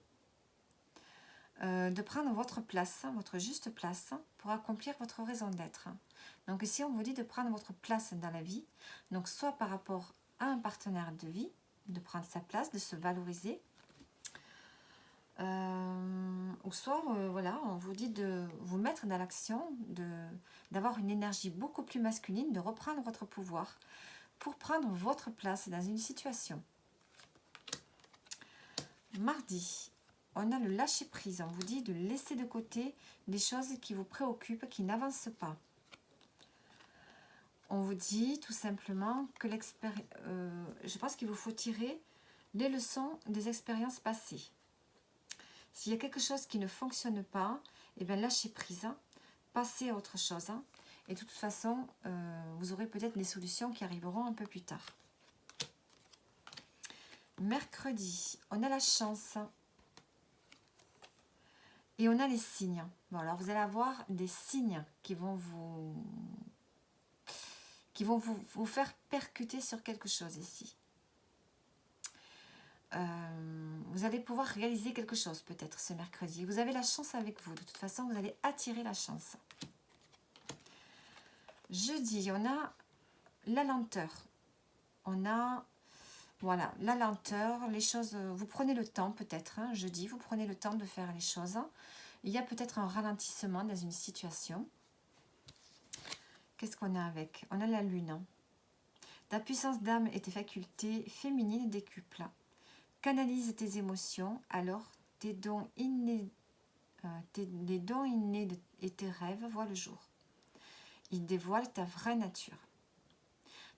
de prendre votre place, votre juste place pour accomplir votre raison d'être. Donc ici on vous dit de prendre votre place dans la vie, donc soit par rapport à un partenaire de vie, de prendre sa place, de se valoriser, ou soit voilà, on vous dit de vous mettre dans l'action, d'avoir une énergie beaucoup plus masculine, de reprendre votre pouvoir pour prendre votre place dans une situation. Mardi, on a le lâcher prise. On vous dit de laisser de côté des choses qui vous préoccupent, qui n'avancent pas. On vous dit tout simplement que je pense qu'il vous faut tirer les leçons des expériences passées. S'il y a quelque chose qui ne fonctionne pas, eh bien lâchez prise, passez à autre chose. Et de toute façon, vous aurez peut-être des solutions qui arriveront un peu plus tard. Mercredi, on a la chance. Et on a les signes. Bon, alors vous allez avoir des signes qui vont vous faire percuter sur quelque chose ici. Vous allez pouvoir réaliser quelque chose peut-être ce mercredi. Vous avez la chance avec vous. De toute façon, vous allez attirer la chance. Jeudi, on a la lenteur. On a, voilà, la lenteur, les choses. Vous prenez le temps peut-être, hein, jeudi, vous prenez le temps de faire les choses. Il y a peut-être un ralentissement dans une situation. Qu'est-ce qu'on a avec? On a la lune. Ta puissance d'âme et tes facultés féminines décuplent. Canalise tes émotions, alors tes dons innés, et tes rêves voient le jour. Ils dévoilent ta vraie nature.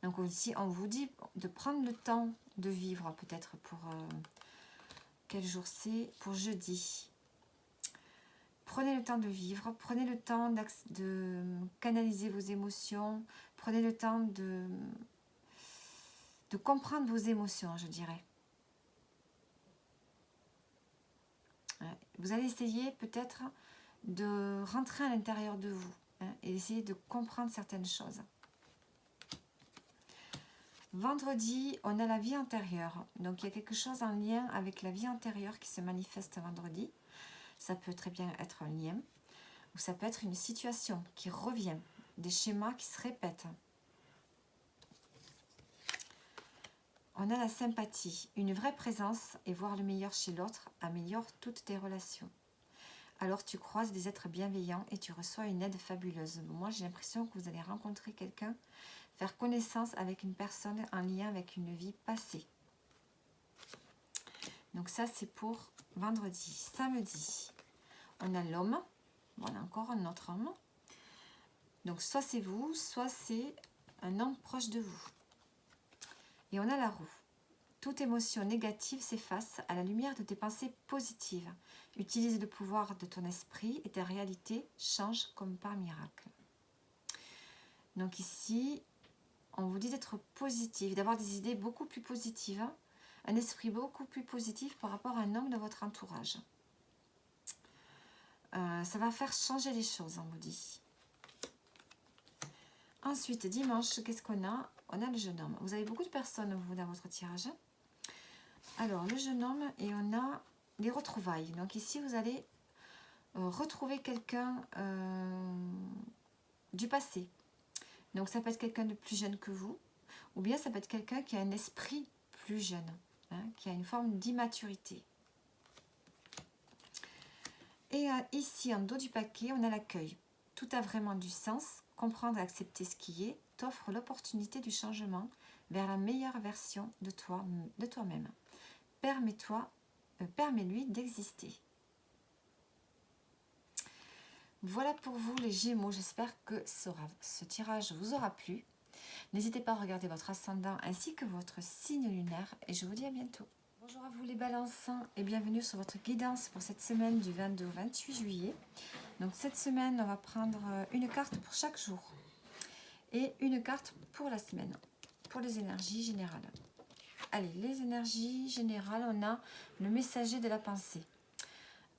Donc aussi, on vous dit de prendre le temps de vivre peut-être quel jour c'est? Pour jeudi. Prenez le temps de vivre, prenez le temps de canaliser vos émotions, prenez le temps de comprendre vos émotions, je dirais. Vous allez essayer peut-être de rentrer à l'intérieur de vous et essayer de comprendre certaines choses. Vendredi, on a la vie antérieure. Donc, il y a quelque chose en lien avec la vie antérieure qui se manifeste vendredi. Ça peut très bien être un lien ou ça peut être une situation qui revient, des schémas qui se répètent. On a la sympathie, une vraie présence et voir le meilleur chez l'autre améliore toutes tes relations. Alors tu croises des êtres bienveillants et tu reçois une aide fabuleuse. Moi j'ai l'impression que vous allez rencontrer quelqu'un, faire connaissance avec une personne en lien avec une vie passée. Donc ça c'est pour vendredi. Samedi, on a l'homme, voilà encore un autre homme. Donc soit c'est vous, soit c'est un homme proche de vous. Et on a la roue. Toute émotion négative s'efface à la lumière de tes pensées positives. Utilise le pouvoir de ton esprit et ta réalité change comme par miracle. Donc ici, on vous dit d'être positif, d'avoir des idées beaucoup plus positives, un esprit beaucoup plus positif par rapport à un homme de votre entourage. Ça va faire changer les choses, on vous dit. Ensuite, dimanche, qu'est-ce qu'on a? On a le jeune homme. Vous avez beaucoup de personnes, vous, dans votre tirage. Alors, le jeune homme, et on a les retrouvailles. Donc ici, vous allez retrouver quelqu'un du passé. Donc, ça peut être quelqu'un de plus jeune que vous, ou bien ça peut être quelqu'un qui a un esprit plus jeune, qui a une forme d'immaturité. Et ici, en dos du paquet, on a l'accueil. Tout a vraiment du sens. Comprendre et accepter ce qui est t'offre l'opportunité du changement vers la meilleure version de toi-même. Permets-lui d'exister. Voilà pour vous les Gémeaux. J'espère que ce tirage vous aura plu. N'hésitez pas à regarder votre ascendant ainsi que votre signe lunaire et je vous dis à bientôt. Bonjour à vous les balances et bienvenue sur votre guidance pour cette semaine du 22 au 28 juillet. Donc cette semaine, on va prendre une carte pour chaque jour et une carte pour la semaine, pour les énergies générales. Allez, les énergies générales, on a le messager de la pensée.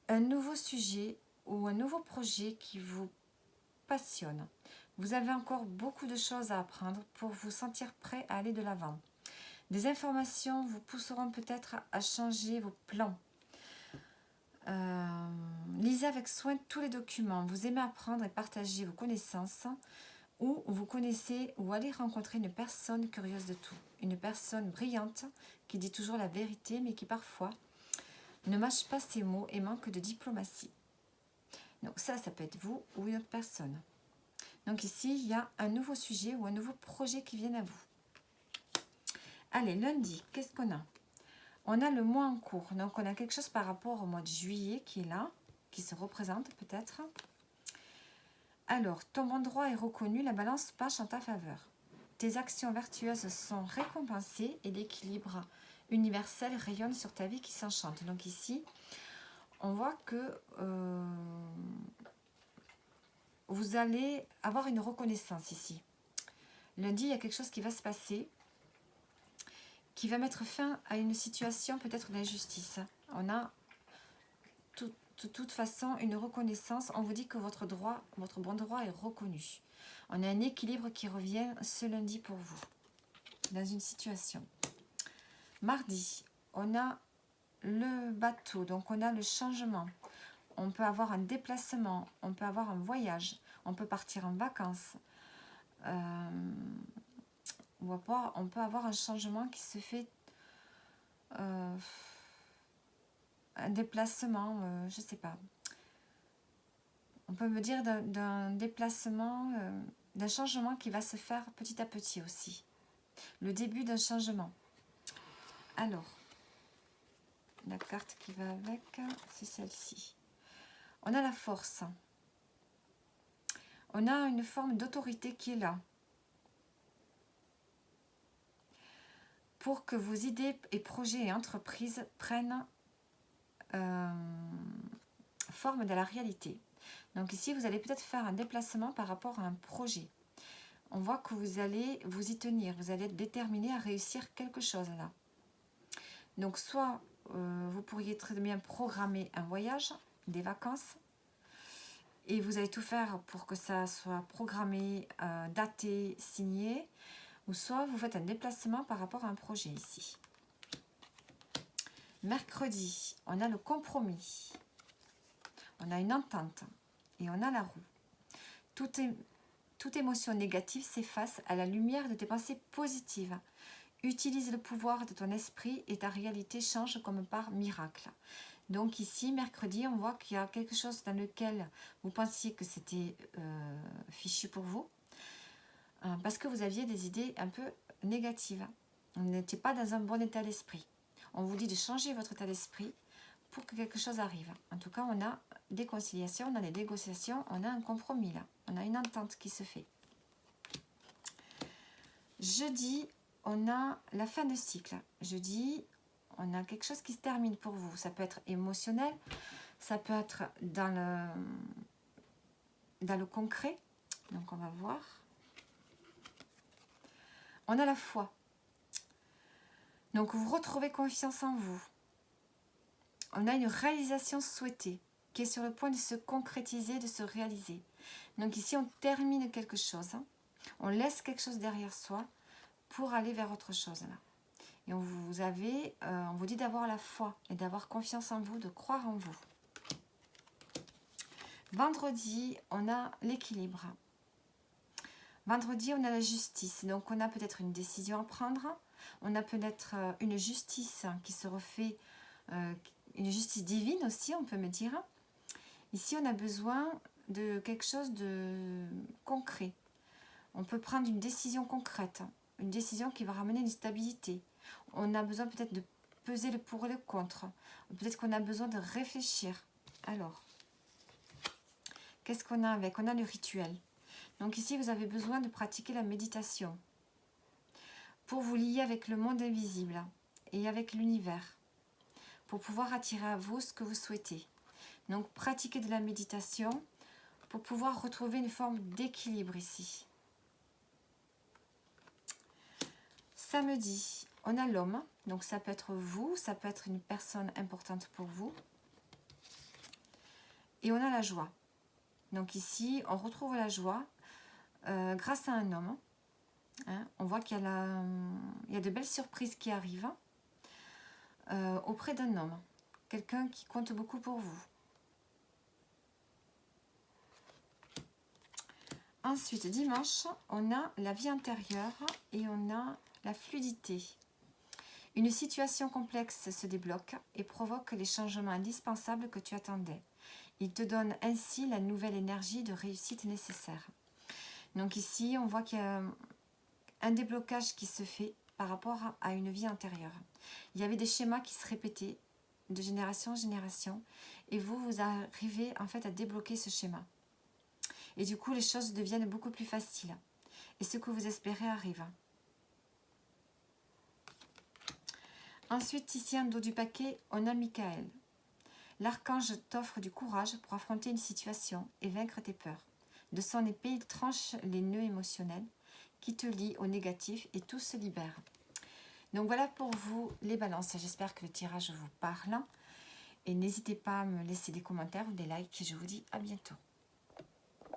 Un nouveau sujet ou un nouveau projet qui vous passionne. Vous avez encore beaucoup de choses à apprendre pour vous sentir prêt à aller de l'avant. Des informations vous pousseront peut-être à changer vos plans. Lisez avec soin tous les documents. Vous aimez apprendre et partager vos connaissances ou vous connaissez ou allez rencontrer une personne curieuse de tout. Une personne brillante qui dit toujours la vérité mais qui parfois ne mâche pas ses mots et manque de diplomatie. Donc ça peut être vous ou une autre personne. Donc ici, il y a un nouveau sujet ou un nouveau projet qui vient à vous. Allez, lundi, qu'est-ce qu'on a? On a le mois en cours. Donc on a quelque chose par rapport au mois de juillet qui est là, qui se représente peut-être. Alors, ton bon droit est reconnu, la balance penche en ta faveur. Tes actions vertueuses sont récompensées et l'équilibre universel rayonne sur ta vie qui s'enchante. Donc ici, on voit que vous allez avoir une reconnaissance ici. Lundi, il y a quelque chose qui va se passer, qui va mettre fin à une situation peut-être d'injustice. On a de toute façon une reconnaissance. On vous dit que votre bon droit est reconnu. On a un équilibre qui revient ce lundi pour vous, dans une situation. Mardi, on a le bateau, donc on a le changement. On peut avoir un déplacement, on peut avoir un voyage, on peut partir en vacances. On peut avoir un changement qui se fait, un déplacement, je ne sais pas. On peut me dire d'un déplacement, d'un changement qui va se faire petit à petit aussi. Le début d'un changement. Alors, la carte qui va avec, c'est celle-ci. On a la force. On a une forme d'autorité qui est là. Pour que vos idées et projets et entreprises prennent forme dans la réalité. Donc ici, vous allez peut-être faire un déplacement par rapport à un projet. On voit que vous allez vous y tenir, vous allez être déterminé à réussir quelque chose là. Donc soit vous pourriez très bien programmer un voyage, des vacances, et vous allez tout faire pour que ça soit programmé, daté, signé, ou soit vous faites un déplacement par rapport à un projet ici. Mercredi, on a le compromis, on a une entente et on a la roue. Toute émotion négative s'efface à la lumière de tes pensées positives. Utilise le pouvoir de ton esprit et ta réalité change comme par miracle. Donc ici, mercredi, on voit qu'il y a quelque chose dans lequel vous pensiez que c'était fichu pour vous, parce que vous aviez des idées un peu négatives. Vous n'étiez pas dans un bon état d'esprit. On vous dit de changer votre état d'esprit pour que quelque chose arrive. En tout cas, on a des conciliations, on a des négociations, on a un compromis là. On a une entente qui se fait. Jeudi, on a la fin de cycle. Jeudi, on a quelque chose qui se termine pour vous. Ça peut être émotionnel, ça peut être dans le concret. Donc, on va voir. On a la foi. Donc, vous retrouvez confiance en vous. On a une réalisation souhaitée qui est sur le point de se concrétiser, de se réaliser. Donc ici, on termine quelque chose. On laisse quelque chose derrière soi pour aller vers autre chose. Là. Et on vous dit d'avoir la foi et d'avoir confiance en vous, de croire en vous. Vendredi, on a l'équilibre. Vendredi, on a la justice. Donc, on a peut-être une décision à prendre. On a peut-être une justice qui se refait, une justice divine aussi, on peut me dire. Ici, on a besoin de quelque chose de concret. On peut prendre une décision concrète, une décision qui va ramener une stabilité. On a besoin peut-être de peser le pour et le contre. Peut-être qu'on a besoin de réfléchir. Alors, qu'est-ce qu'on a avec? On a le rituel. Donc ici, vous avez besoin de pratiquer la méditation pour vous lier avec le monde invisible et avec l'univers, pour pouvoir attirer à vous ce que vous souhaitez. Donc, pratiquez de la méditation pour pouvoir retrouver une forme d'équilibre ici. Samedi, on a l'homme. Donc, ça peut être vous, ça peut être une personne importante pour vous. Et on a la joie. Donc ici, on retrouve la joie grâce à un homme. Hein, on voit qu'il y a de belles surprises qui arrivent auprès d'un homme. Quelqu'un qui compte beaucoup pour vous. Ensuite, dimanche, on a la vie intérieure et on a la fluidité. Une situation complexe se débloque et provoque les changements indispensables que tu attendais. Il te donne ainsi la nouvelle énergie de réussite nécessaire. Donc ici, on voit qu'il y a un déblocage qui se fait par rapport à une vie antérieure. Il y avait des schémas qui se répétaient de génération en génération et vous arrivez en fait à débloquer ce schéma. Et du coup, les choses deviennent beaucoup plus faciles. Et ce que vous espérez arrive. Ensuite, ici, en dos du paquet, on a Michael. L'archange t'offre du courage pour affronter une situation et vaincre tes peurs. De son épée, il tranche les nœuds émotionnels qui te lient au négatif et tout se libère. Donc voilà pour vous les balances. J'espère que le tirage vous parle. Et n'hésitez pas à me laisser des commentaires ou des likes. Et je vous dis à bientôt.